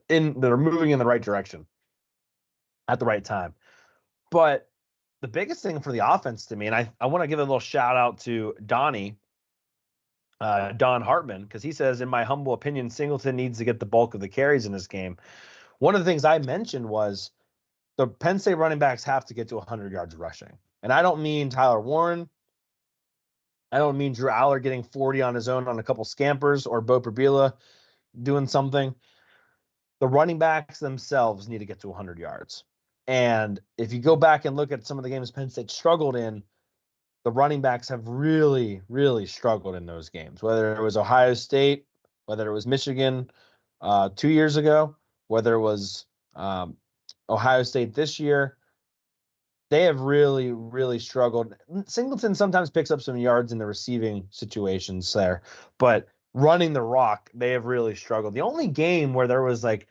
moving in the right direction at the right time. But the biggest thing for the offense to me, and I want to give a little shout out to Don Hartman, because he says, in my humble opinion, Singleton needs to get the bulk of the carries in this game. One of the things I mentioned was the Penn State running backs have to get to 100 yards rushing. And I don't mean Tyler Warren. I don't mean Drew Aller getting 40 on his own on a couple scampers, or Bo Prabila doing something. The running backs themselves need to get to 100 yards. And if you go back and look at some of the games Penn State struggled in, the running backs have really, really struggled in those games, whether it was Ohio State, whether it was Michigan 2 years ago, whether it was Ohio State this year. They have really, really struggled. Singleton sometimes picks up some yards in the receiving situations there, but running the rock, they have really struggled. The only game where there was like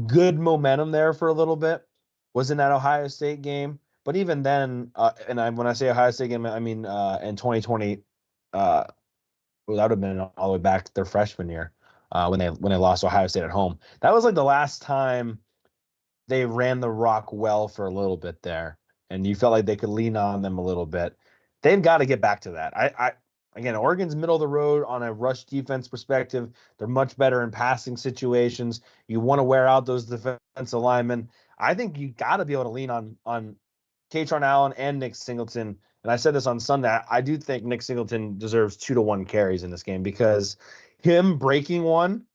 good momentum there for a little bit was in that Ohio State game. But even then, when I say Ohio State game, I mean in 2020, that would have been all the way back their freshman year when they lost Ohio State at home. That was like the last time they ran the rock well for a little bit there, and you felt like they could lean on them a little bit. They've got to get back to that. Again, Oregon's middle of the road on a rush defense perspective. They're much better in passing situations. You want to wear out those defensive linemen. I think you got to be able to lean on Katron Allen and Nick Singleton. And I said this on Sunday. I do think Nick Singleton deserves 2-to-1 carries in this game, because him breaking one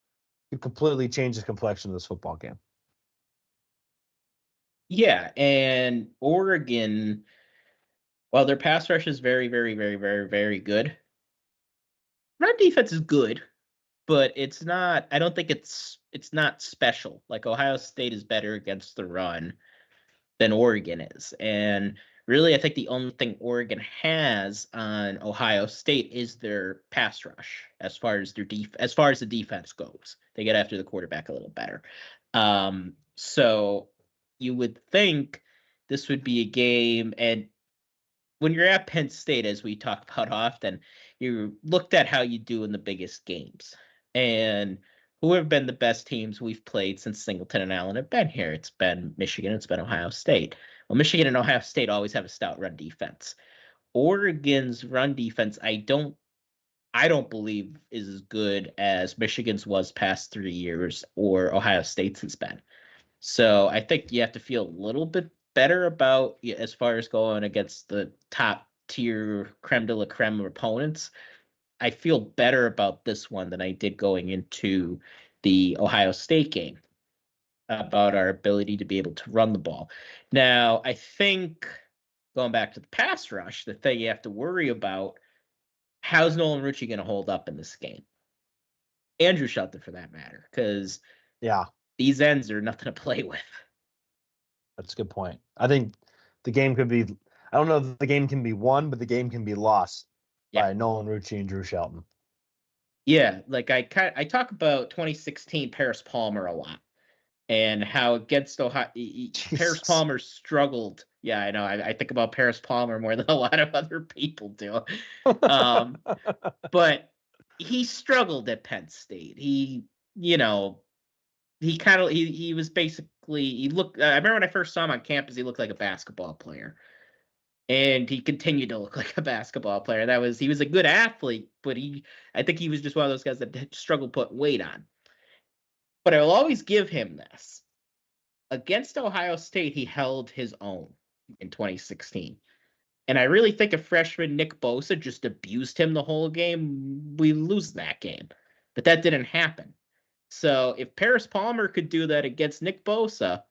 could completely change the complexion of this football game. Yeah, and Oregon, while their pass rush is very, very, very, very, very good, run defense is good, but it's not. I don't think it's not special. Like, Ohio State is better against the run than Oregon is, and really, I think the only thing Oregon has on Ohio State is their pass rush. As far as the defense goes, they get after the quarterback a little better. So you would think this would be a game, and when you're at Penn State, as we talk about often, you looked at how you do in the biggest games. And who have been the best teams we've played since Singleton and Allen have been here? It's been Michigan, it's been Ohio State. Well, Michigan and Ohio State always have a stout run defense. Oregon's run defense, I don't believe is as good as Michigan's was past 3 years, or Ohio State's has been. So I think you have to feel a little bit better about, as far as going against the top tier creme de la creme opponents. I feel better about this one than I did going into the Ohio State game about our ability to be able to run the ball. Now, I think going back to the pass rush, the thing you have to worry about, how's Nolan Ritchie going to hold up in this game? Andrew Shelton, for that matter, because these ends are nothing to play with. That's a good point. I think the game could be, I don't know if the game can be won, but the game can be lost by Nolan Ritchie and Drew Shelton. Yeah, like I talk about 2016 Paris Palmer a lot and how against Ohio, Paris Palmer struggled. Yeah, I know. I think about Paris Palmer more than a lot of other people do. But he struggled at Penn State. He was basically, he looked, I remember when I first saw him on campus, he looked like a basketball player. And he continued to look like a basketball player. He was a good athlete, but I think he was just one of those guys that struggled putting weight on. But I will always give him this. Against Ohio State, he held his own in 2016. And I really think if freshman Nick Bosa just abused him the whole game, we lose that game. But that didn't happen. So if Paris Palmer could do that against Nick Bosa,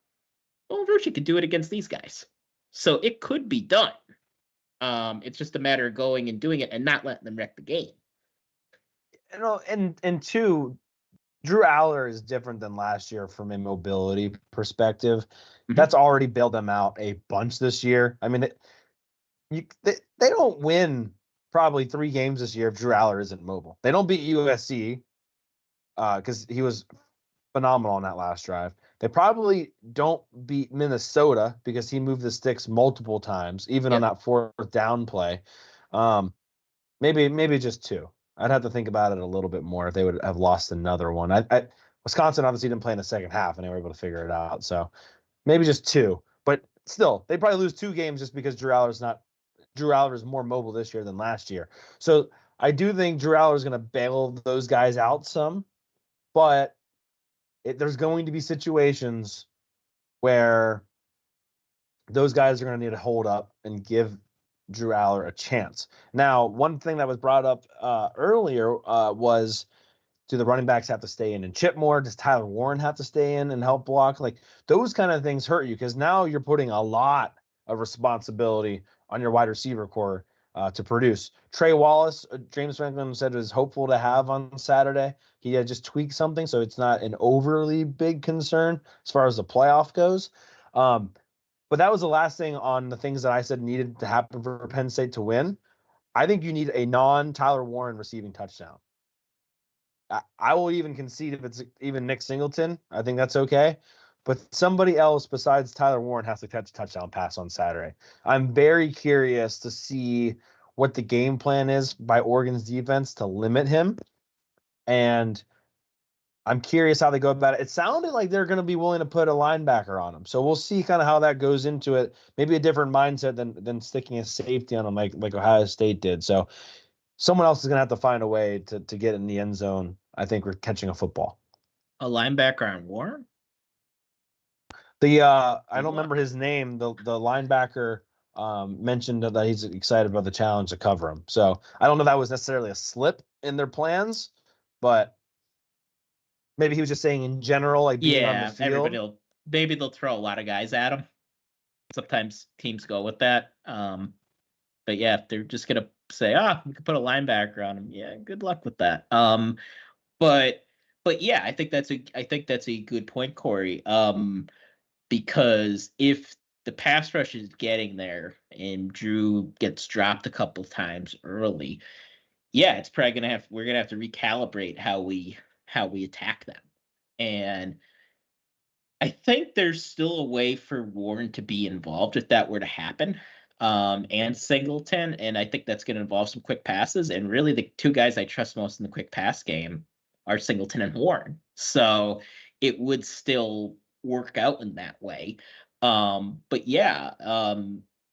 well, Ritchie could do it against these guys. So it could be done. It's just a matter of going and doing it and not letting them wreck the game. And two, Drew Aller is different than last year from a mobility perspective. Mm-hmm. That's already bailed them out a bunch this year. I mean, they don't win probably 3 games this year if Drew Aller isn't mobile. They don't beat USC because he was phenomenal on that last drive. They probably don't beat Minnesota because he moved the sticks multiple times, even on that 4th down play. Maybe just 2. I'd have to think about it a little bit more if they would have lost another one. Wisconsin obviously didn't play in the second half, and they were able to figure it out. So maybe just 2. But still, they probably lose 2 games just because Drew Aller is more mobile this year than last year. So I do think Drew Aller is going to bail those guys out some, but there's going to be situations where those guys are going to need to hold up and give Drew Aller a chance. Now, one thing that was brought up earlier was, do the running backs have to stay in and chip more? Does Tyler Warren have to stay in and help block? Like, those kind of things hurt you because now you're putting a lot of responsibility on your wide receiver core to produce. Trey Wallace, James Franklin said, was hopeful to have on Saturday. He had just tweaked something, so it's not an overly big concern as far as the playoff goes. But that was the last thing on the things that I said needed to happen for Penn State to win. I think you need a non-Tyler Warren receiving touchdown. I will even concede if it's even Nick Singleton. I think that's okay. But somebody else besides Tyler Warren has to catch a touchdown pass on Saturday. I'm very curious to see what the game plan is by Oregon's defense to limit him. And I'm curious how they go about it. It sounded like they're going to be willing to put a linebacker on him. So we'll see kind of how that goes into it. Maybe a different mindset than sticking a safety on him like Ohio State did. So someone else is going to have to find a way to get in the end zone. I think we're catching a football. A linebacker on Warren? I don't remember his name. The linebacker mentioned that he's excited about the challenge to cover him. So I don't know if that was necessarily a slip in their plans, but maybe he was just saying in general, like being on the field. Maybe they'll throw a lot of guys at him. Sometimes teams go with that. But yeah, if they're just gonna say, we could put a linebacker on him. Yeah, good luck with that. But yeah, I think that's a good point, Cory. Because if the pass rush is getting there and Drew gets dropped a couple times early, yeah, it's probably we're gonna have to recalibrate how we attack them. And I think there's still a way for Warren to be involved if that were to happen. And Singleton, and I think that's going to involve some quick passes. And really, the 2 guys I trust most in the quick pass game are Singleton and Warren. So it would still work out in that way. But yeah,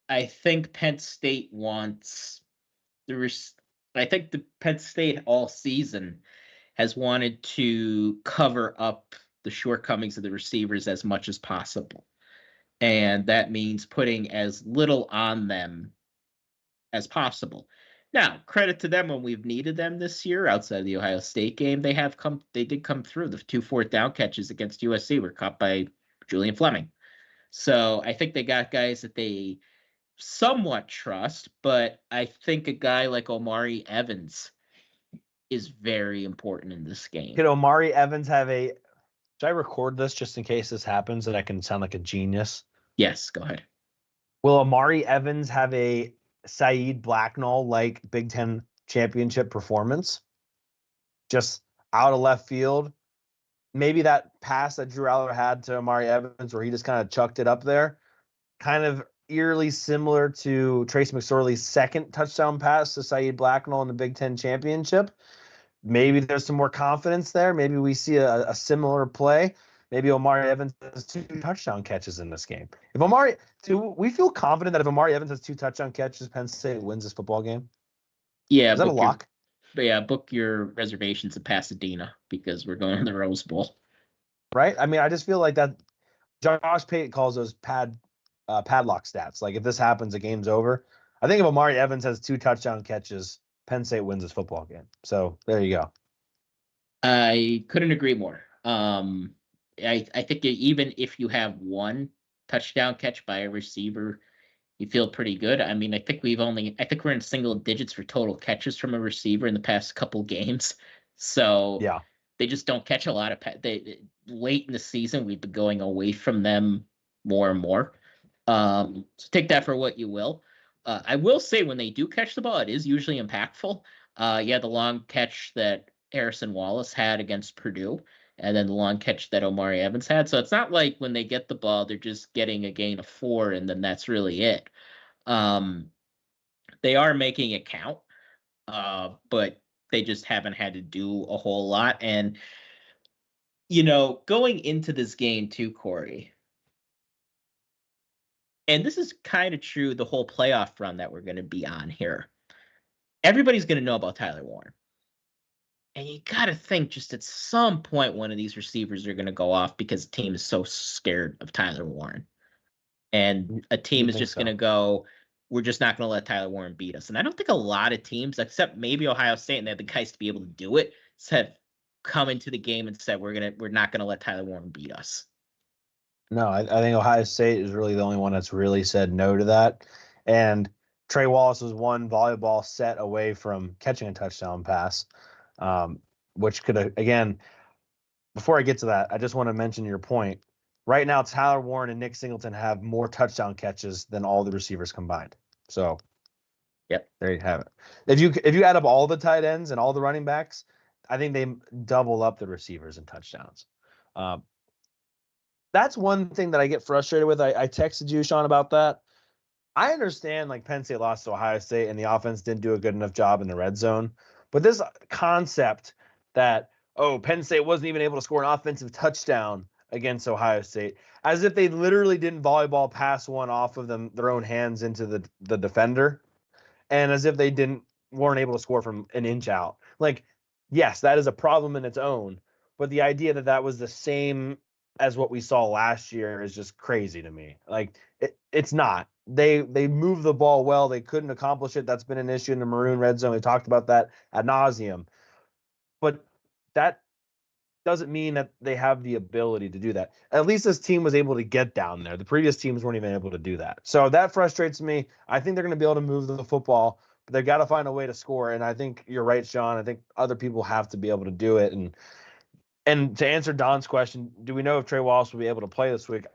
I think Penn State wants I think the Penn State all season has wanted to cover up the shortcomings of the receivers as much as possible. And that means putting as little on them as possible. Now, credit to them when we've needed them this year outside of the Ohio State game. They did come through. The 2 fourth down catches against USC were caught by Julian Fleming. So I think they got guys that they somewhat trust, but I think a guy like Omari Evans is very important in this game. Could Omari Evans have a... Should I record this just in case this happens and I can sound like a genius? Yes, go ahead. Will Omari Evans have a Saeed Blacknall-like Big Ten championship performance? Just out of left field. Maybe that pass that Drew Aller had to Omari Evans where he just kind of chucked it up there. Kind of eerily similar to Trace McSorley's second touchdown pass to Saeed Blacknall in the Big Ten championship. Maybe there's some more confidence there. Maybe we see a similar play. Maybe Omari Evans has 2 touchdown catches in this game. Do we feel confident that if Omari Evans has 2 touchdown catches, Penn State wins this football game? Yeah. Is that a lock? Book your reservations in Pasadena because we're going to the Rose Bowl. Right? I mean, I just feel like that Josh Pate calls those padlock stats. Like if this happens, the game's over. I think if Omari Evans has 2 touchdown catches, Penn State wins this football game. So there you go. I couldn't agree more. I think even if you have 1 touchdown catch by a receiver, you feel pretty good. I mean, I think we're in single digits for total catches from a receiver in the past couple games. So yeah, they just don't catch a lot of late in the season. We've been going away from them more and more. So take that for what you will. I will say when they do catch the ball, it is usually impactful. The long catch that Harrison Wallace had against Purdue, and then the long catch that Omari Evans had. So it's not like when they get the ball, they're just getting a gain of 4, and then that's really it. They are making it count, but they just haven't had to do a whole lot. And, going into this game too, Cory, and this is kind of true the whole playoff run that we're going to be on here. Everybody's going to know about Tyler Warren. And you got to think just at some point one of these receivers are going to go off because the team is so scared of Tyler Warren. And a team is just going to go, we're just not going to let Tyler Warren beat us. And I don't think a lot of teams, except maybe Ohio State, and they have the guys to be able to do it, have come into the game and said, we're not going to let Tyler Warren beat us. No, I think Ohio State is really the only one that's really said no to that. And Trey Wallace was 1 volleyball set away from catching a touchdown pass, which could, again, before I get to that, I just want to mention your point. Right now, Tyler Warren and Nick Singleton have more touchdown catches than all the receivers combined. So, yep, there you have it. If you add up all the tight ends and all the running backs, I think they double up the receivers in touchdowns. That's one thing that I get frustrated with. I texted you, Sean, about that. I understand like Penn State lost to Ohio State and the offense didn't do a good enough job in the red zone. But this concept that, Penn State wasn't even able to score an offensive touchdown against Ohio State, as if they literally didn't volleyball pass one off of their own hands into the defender, and as if they weren't able to score from an inch out. Like, yes, that is a problem in its own. But the idea that was the same as what we saw last year is just crazy to me. Like it's not. They moved the ball well. They couldn't accomplish it. That's been an issue in the Maroon red zone. We talked about that ad nauseum. But that doesn't mean that they have the ability to do that. At least this team was able to get down there. The previous teams weren't even able to do that. So that frustrates me. I think they're going to be able to move the football, but they've got to find a way to score. And I think you're right, Sean. I think other people have to be able to do it. And to answer Don's question, do we know if Trey Wallace will be able to play this week?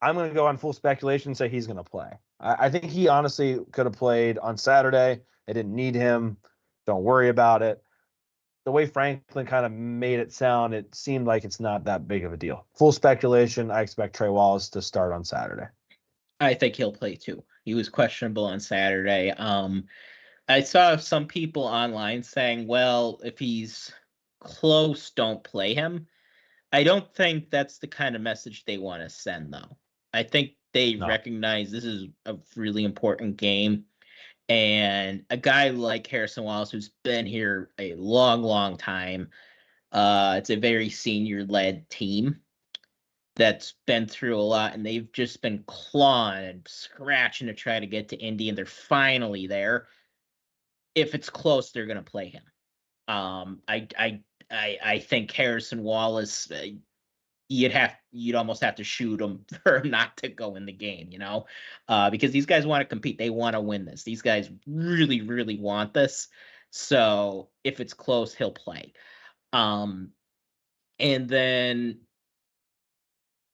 I'm going to go on full speculation and say he's going to play. I think he honestly could have played on Saturday. They didn't need him. Don't worry about it. The way Franklin kind of made it sound, it seemed like it's not that big of a deal. Full speculation, I expect Trey Wallace to start on Saturday. I think he'll play too. He was questionable on Saturday. I saw some people online saying, well, if he's close, don't play him. I don't think that's the kind of message they want to send, though. I think they recognize this is a really important game. And a guy like Harrison Wallace, who's been here a long, long time, it's a very senior-led team that's been through a lot, and they've just been clawing and scratching to try to get to Indy, and they're finally there. if it's close, they're going to play him. I think Harrison Wallace, you'd almost have to shoot him for him not to go in the game, because these guys want to compete. They want to win this. These guys really, really want this. So if it's close, he'll play. And then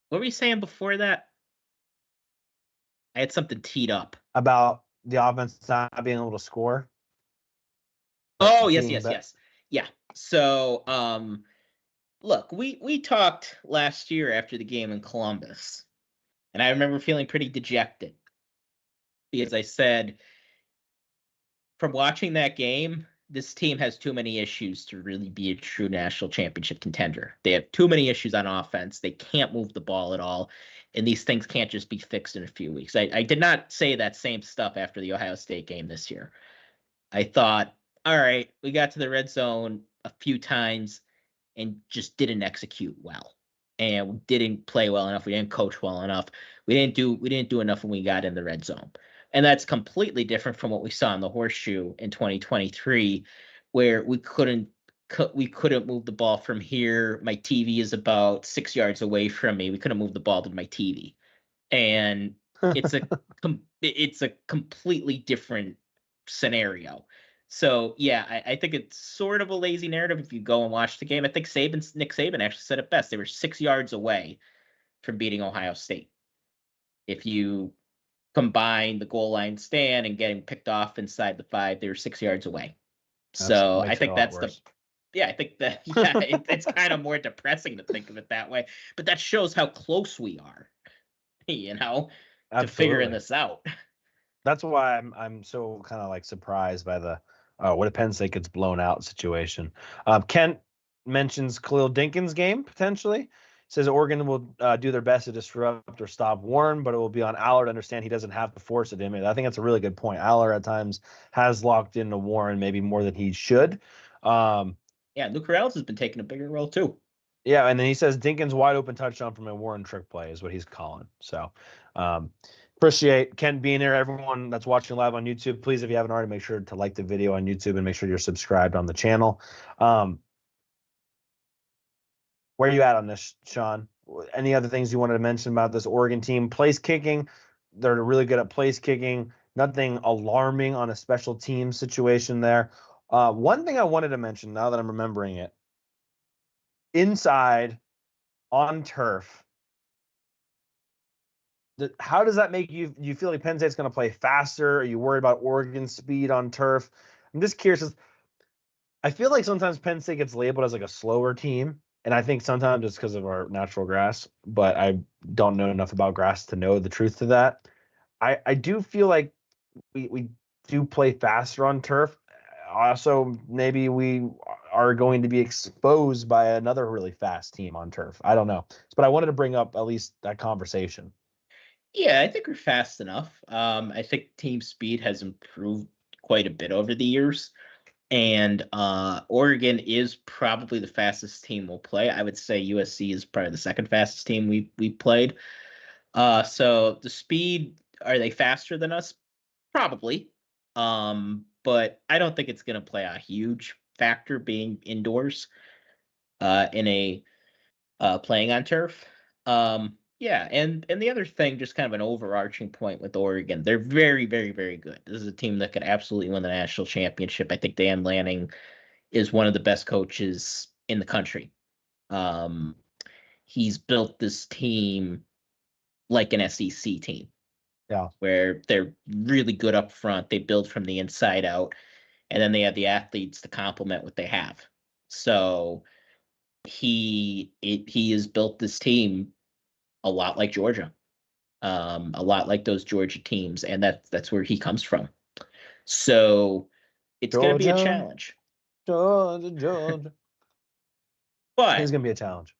what were you saying before that? I had something teed up about the offense not being able to score. Oh, yes. Yeah. So, look, we talked last year after the game in Columbus, and I remember feeling pretty dejected because I said, from watching that game, this team has too many issues to really be a true national championship contender. They have too many issues on offense. They can't move the ball at all, and these things can't just be fixed in a few weeks. I did not say that same stuff after the Ohio State game this year. I thought, all right, we got to the red zone a few times and just didn't execute well, and we didn't play well enough. We didn't coach well enough. We didn't do enough when we got in the red zone, and that's completely different from what we saw in the horseshoe in 2023, where we couldn't move the ball from here. My TV is about 6 yards away from me. We couldn't move the ball to my TV, and it's a completely different scenario. So yeah, I think it's sort of a lazy narrative if you go and watch the game. I think Nick Saban actually said it best. They were 6 yards away from beating Ohio State. If you combine the goal line stand and getting picked off inside the 5, they were 6 yards away. So I think that's it's kind of more depressing to think of it that way. But that shows how close we are, to figuring this out. That's why I'm so kind of like surprised by the what if Penn State gets blown out situation. Kent mentions Khalil Dinkins' game potentially. Says Oregon will do their best to disrupt or stop Warren, but it will be on Aller to understand he doesn't have to force it in. I think that's a really good point. Aller at times has locked into Warren maybe more than he should. Luke Corrales has been taking a bigger role too. Yeah, and then he says Dinkins wide open touchdown from a Warren trick play is what he's calling. So appreciate Ken being here. Everyone that's watching live on YouTube, please, if you haven't already, make sure to like the video on YouTube and make sure you're subscribed on the channel. Where are you at on this, Sean? Any other things you wanted to mention about this Oregon team? Place kicking, they're really good at place kicking. Nothing alarming on a special team situation there. One thing I wanted to mention now that I'm remembering it, inside on turf, how does that make you feel like Penn State's going to play faster? Are you worried about Oregon's speed on turf? I'm just curious. I feel like sometimes Penn State gets labeled as like a slower team, and I think sometimes it's because of our natural grass, but I don't know enough about grass to know the truth to that. I do feel like we do play faster on turf. Also, maybe we are going to be exposed by another really fast team on turf. I don't know. But I wanted to bring up at least that conversation. Yeah, I think we're fast enough. I think team speed has improved quite a bit over the years. And Oregon is probably the fastest team we'll play. I would say USC is probably the second fastest team we played. So the speed, are they faster than us? Probably. But I don't think it's going to play a huge factor being indoors in a playing on turf. Yeah, and the other thing, just kind of an overarching point with Oregon, they're very, very, very good. This is a team that could absolutely win the national championship. I think Dan Lanning is one of the best coaches in the country. He's built this team like an SEC team. Yeah, where they're really good up front. They build from the inside out, and then they have the athletes to complement what they have. So he has built this team a lot like Georgia, a lot like those Georgia teams, and that's where he comes from. So it's going to be a challenge. Georgia. But it's going to be a challenge.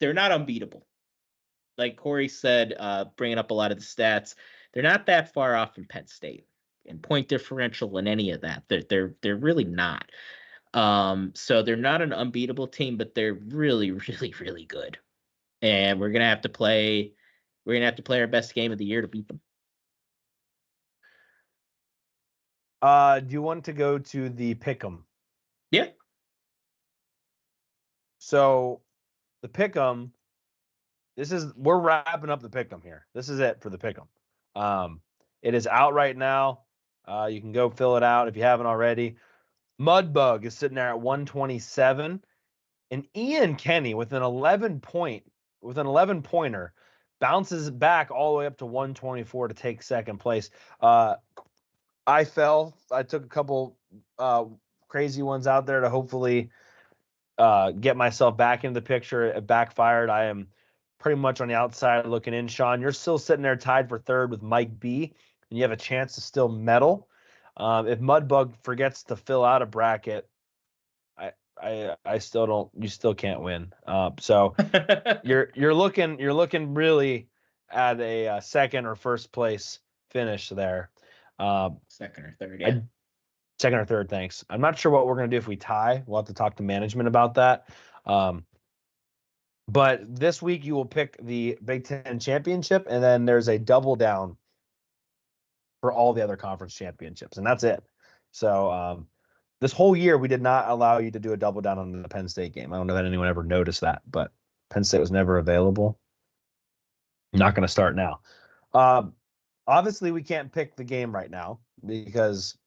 They're not unbeatable. Like Cory said, bringing up a lot of the stats, they're not that far off from Penn State in point differential and any of that. They're really not. So they're not an unbeatable team, but they're really, really, really good. And we're gonna have to play our best game of the year to beat them. Do you want to go to the pick'em? Yeah. So the pick'em, we're wrapping up the pick'em here. This is it for the pick'em. It is out right now. You can go fill it out if you haven't already. Mudbug is sitting there at 127, and Ian Kenny with an 11-pointer bounces back all the way up to 124 to take second place. I fell. I took a couple crazy ones out there to hopefully get myself back into the picture. It backfired. I am pretty much on the outside looking in. Sean, you're still sitting there tied for third with Mike B, and you have a chance to still medal. If Mudbug forgets to fill out a bracket, I still don't. You still can't win. So you're looking really at a second or first place finish there. Second or third, yeah. Second or third, thanks. I'm not sure what we're gonna do if we tie. We'll have to talk to management about that. But this week you will pick the Big Ten championship, and then there's a double down for all the other conference championships, and that's it. So this whole year we did not allow you to do a double down on the Penn State game. I don't know that anyone ever noticed that, but Penn State was never available. I'm not going to start now. Obviously, we can't pick the game right now because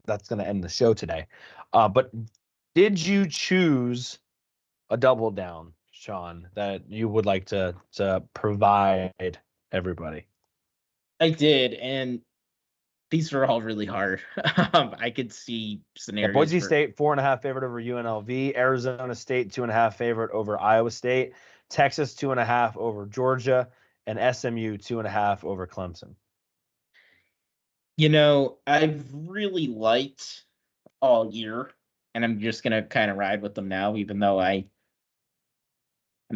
that's going to end the show today. But did you choose a double down, Sean, that you would like to provide everybody? I did, and these are all really hard. I could see scenarios. Boise State 4.5 favorite over UNLV. Arizona State 2.5 favorite over Iowa State. Texas 2.5 over Georgia, and SMU 2.5 over Clemson. You know, I've really liked all year, and I'm just gonna kind of ride with them now, even though I'm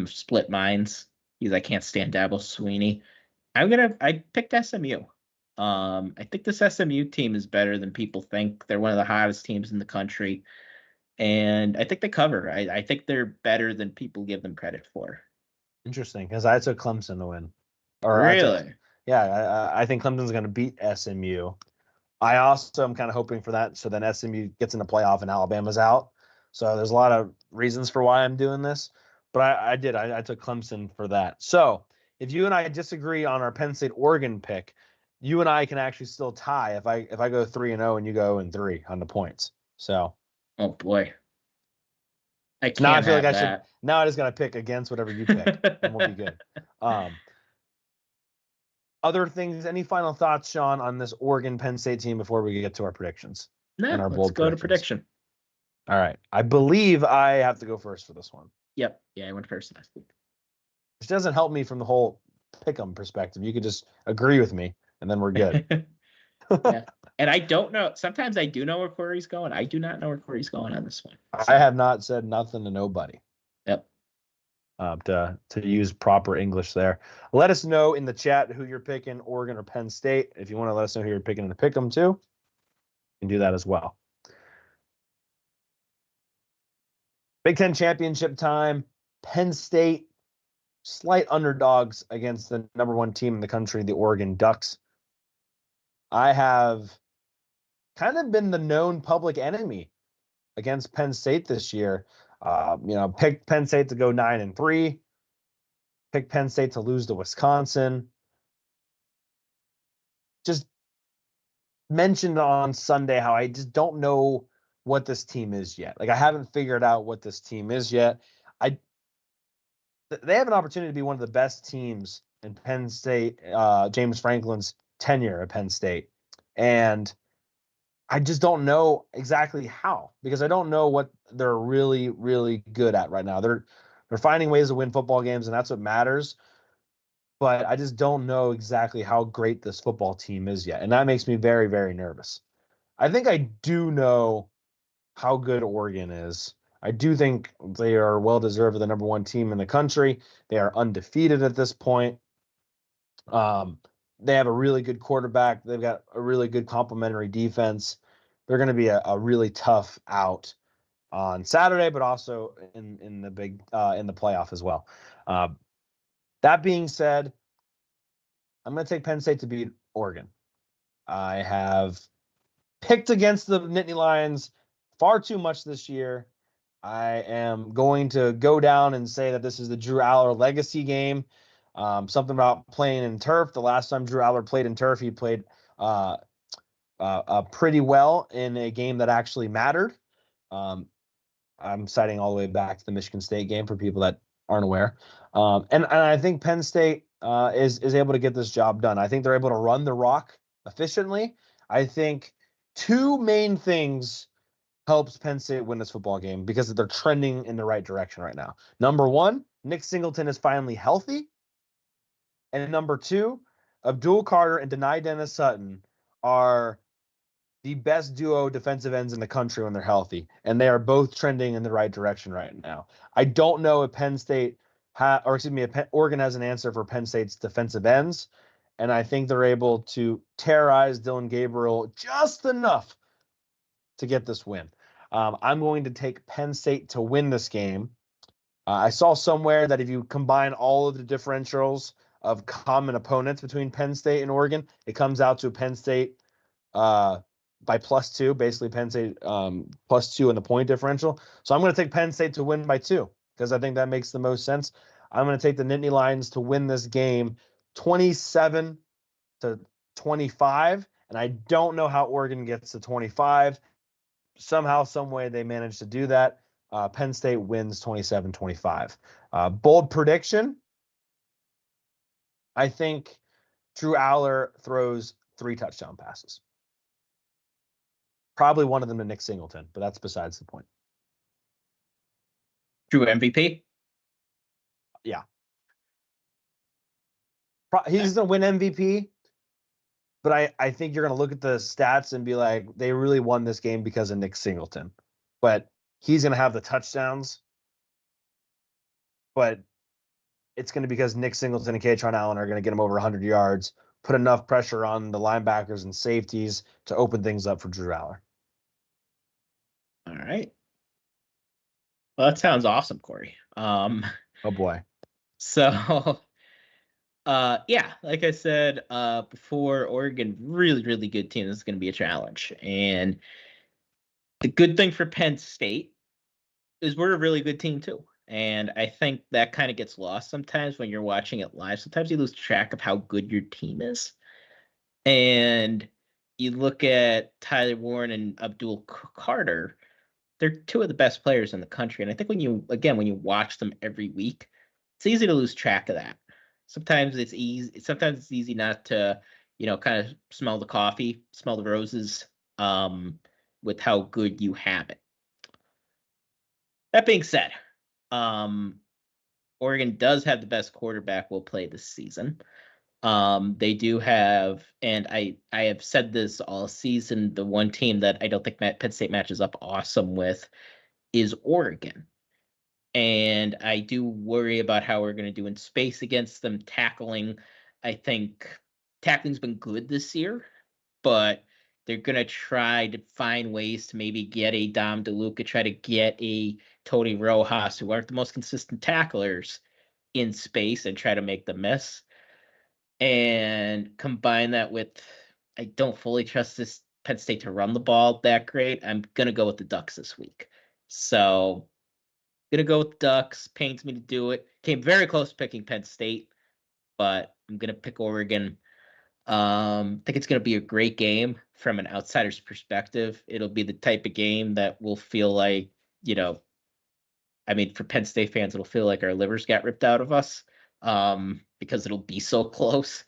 split minds because I can't stand Dabo Swinney. I picked SMU. I think this SMU team is better than people think. They're one of the hottest teams in the country, and I think they cover. I think they're better than people give them credit for. Interesting, because I took Clemson to win. Really? I think Clemson's going to beat SMU. I also am kind of hoping for that, so then SMU gets in the playoff and Alabama's out. So there's a lot of reasons for why I'm doing this, but I took Clemson for that. So if you and I disagree on our Penn State Oregon pick, you and I can actually still tie if I go 3-0 and you go 0-3 on the points. So, oh boy, I can't. Now I feel like I should. Now I just gotta pick against whatever you pick, and we'll be good. Other things? Any final thoughts, Sean, on this Oregon Penn State team before we get to our predictions? No, and our let's bold go to prediction. All right, I believe I have to go first for this one. Yep. Yeah, I went first last week. Which doesn't help me from the whole pick'em perspective. You could just agree with me, and then we're good. Yeah. And I don't know. Sometimes I do know where Cory's going. I do not know where Cory's going on this one. So. I have not said nothing to nobody. Yep. To use proper English there. Let us know in the chat who you're picking, Oregon or Penn State. If you want to let us know who you're picking in the pick'em too, you can do that as well. Big Ten championship time. Penn State, slight underdogs against the number one team in the country, the Oregon Ducks. I have kind of been the known public enemy against Penn State this year. Picked Penn State to go 9-3. Picked Penn State to lose to Wisconsin. Just mentioned on Sunday how I just don't know what this team is yet. Like, I haven't figured out what this team is yet. They have an opportunity to be one of the best teams in Penn State, James Franklin's tenure at Penn State. And I just don't know exactly how, because I don't know what they're really, really good at right now. They're finding ways to win football games, and that's what matters. But I just don't know exactly how great this football team is yet. And that makes me very, very nervous. I think I do know how good Oregon is. I do think they are well-deserved the number one team in the country. They are undefeated at this point. They have a really good quarterback. They've got a really good complementary defense. They're going to be a really tough out on Saturday, but also in the playoff as well. That being said, I'm going to take Penn State to beat Oregon. I have picked against the Nittany Lions far too much this year. I am going to go down and say that this is the Drew Aller legacy game. Something about playing in turf. The last time Drew Aller played in turf, he played pretty well in a game that actually mattered. I'm citing all the way back to the Michigan State game for people that aren't aware. And I think Penn State is able to get this job done. I think they're able to run the rock efficiently. I think two main things helps Penn State win this football game because they're trending in the right direction right now. Number one, Nick Singleton is finally healthy. And number two, Abdul Carter and Denai Dennis Sutton are the best duo defensive ends in the country when they're healthy. And they are both trending in the right direction right now. I don't know if Oregon has an answer for Penn State's defensive ends. And I think they're able to terrorize Dylan Gabriel just enough to get this win. I'm going to take Penn State to win this game. I saw somewhere that if you combine all of the differentials of common opponents between Penn State and Oregon, it comes out to Penn State by +2, basically Penn State +2 in the point differential. So I'm going to take Penn State to win by 2 because I think that makes the most sense. I'm going to take the Nittany Lions to win this game 27-25, and I don't know how Oregon gets to 25. Somehow, some way they managed to do that. Penn State wins 27-25. Bold prediction. I think Drew Aller throws 3 touchdown passes. Probably one of them to Nick Singleton, but that's besides the point. Drew MVP? Yeah. He's going to win MVP, but I think you're going to look at the stats and be like, they really won this game because of Nick Singleton. But he's going to have the touchdowns. But it's going to be because Nick Singleton and Kaytron Allen are going to get him over 100 yards, put enough pressure on the linebackers and safeties to open things up for Drew Aller. All right. Well, that sounds awesome, Cory. Oh, boy. So, yeah, like I said before, Oregon, really, really good team. This is going to be a challenge. And the good thing for Penn State is we're a really good team, too. And I think that kind of gets lost sometimes when you're watching it live. Sometimes you lose track of how good your team is. And you look at Tyler Warren and Abdul Carter, they're 2 of the best players in the country. And I think when you watch them every week, it's easy to lose track of that. Sometimes it's easy not to, kind of smell the coffee, smell the roses with how good you have it. That being said, Oregon does have the best quarterback we'll play this season. They do have, and I have said this all season, the one team that I don't think Penn State matches up awesome with is Oregon. And I do worry about how we're going to do in space against them. Tackling, I think tackling's been good this year, but they're going to try to find ways to maybe get a Dom DeLuca, try to get a Tony Rojas, who aren't the most consistent tacklers, in space and try to make them miss. And combine that with, I don't fully trust this Penn State to run the ball that great. I'm going to go with the Ducks this week. So going to go with Ducks. Pains me to do it. Came very close to picking Penn State, but I'm going to pick Oregon. I think it's going to be a great game from an outsider's perspective. It'll be the type of game that will feel like, for Penn State fans, it'll feel like our livers got ripped out of us because it'll be so close.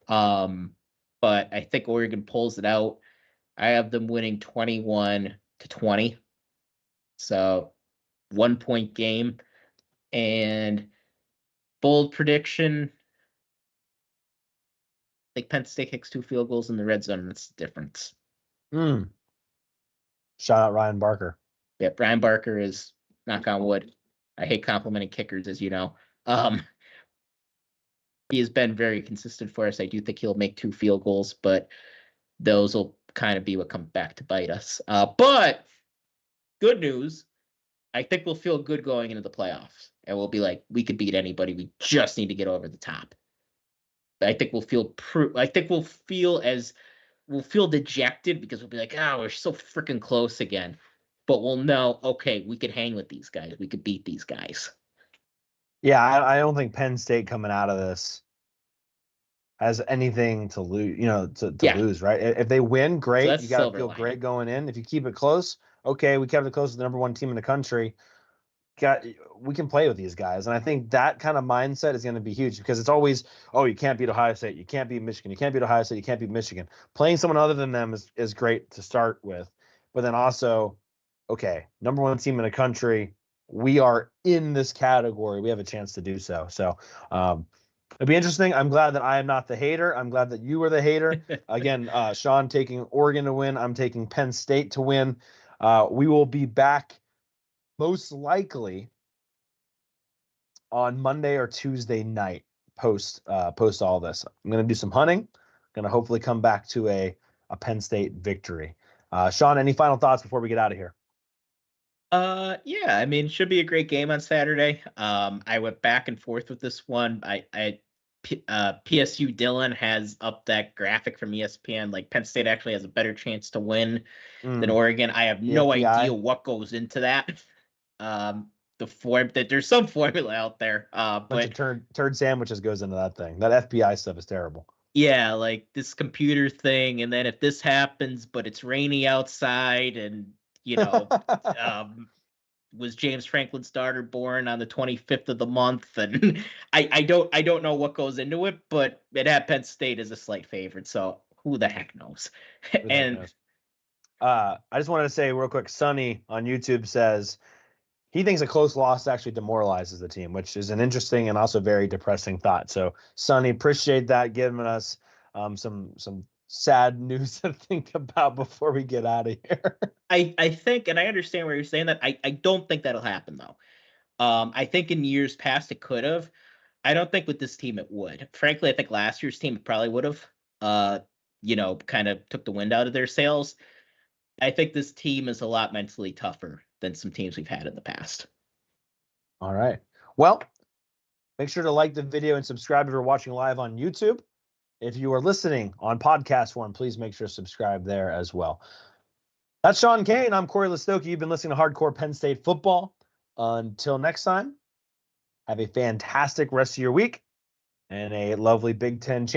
But I think Oregon pulls it out. I have them winning 21-20. So 1-point game. And bold prediction, I think Penn State kicks 2 field goals in the red zone. That's the difference. Shout out Ryan Barker. Yep, Ryan Barker is, knock on wood. I hate complimenting kickers, as you know. He has been very consistent for us. I do think he'll make 2 field goals, but those will kind of be what comes back to bite us. But good news, I think we'll feel good going into the playoffs. And we'll be like, we could beat anybody. We just need to get over the top. I think we'll feel as we'll feel dejected because we'll be like, oh, we're so freaking close again. But we'll know, okay, we could hang with these guys. We could beat these guys. Yeah, I don't think Penn State coming out of this has anything to lose, to lose, right? If they win, So great. that's You a got to silver feel lining. great going in. If you keep it close, okay, we kept it close to the number one team in the country. We can play with these guys. And I think that kind of mindset is going to be huge because it's always, oh, you can't beat Ohio State. You can't beat Michigan. You can't beat Ohio State. You can't beat Michigan. Playing someone other than them is great to start with. But then also, okay, number one team in the country. We are in this category. We have a chance to do so. So it'd be interesting. I'm glad that I am not the hater. I'm glad that you were the hater. Again, Shawn taking Oregon to win. I'm taking Penn State to win. We will be back most likely on Monday or Tuesday night post all this. I'm going to do some hunting. Going to hopefully come back to a Penn State victory. Shawn, any final thoughts before we get out of here? Yeah, I mean, should be a great game on Saturday. I went back and forth with this one. PSU Dylan has up that graphic from ESPN. Like Penn State actually has a better chance to win than Oregon. I have no idea what goes into that. The form that there's some formula out there. But turd sandwiches goes into that thing. That FBI stuff is terrible. Yeah, like this computer thing, and then if this happens, but it's rainy outside, and was James Franklin's daughter born on the 25th of the month? And I don't know what goes into it, but it had Penn State as a slight favorite, so who the heck knows? I just wanted to say real quick, Sonny on YouTube says he thinks a close loss actually demoralizes the team, which is an interesting and also very depressing thought. So, Sonny, appreciate that, giving us some sad news to think about before we get out of here. I think, and I understand where you're saying that. I don't think that'll happen, though. I think in years past it could have. I don't think with this team it would. Frankly, I think last year's team probably would have, kind of took the wind out of their sails. I think this team is a lot mentally tougher than some teams we've had in the past. All right. Well, make sure to like the video and subscribe if you're watching live on YouTube. If you are listening on podcast form, please make sure to subscribe there as well. That's Shawn Kane. I'm Cory Lestochi. You've been listening to Hardcore Penn State Football. Until next time, have a fantastic rest of your week and a lovely Big Ten championship.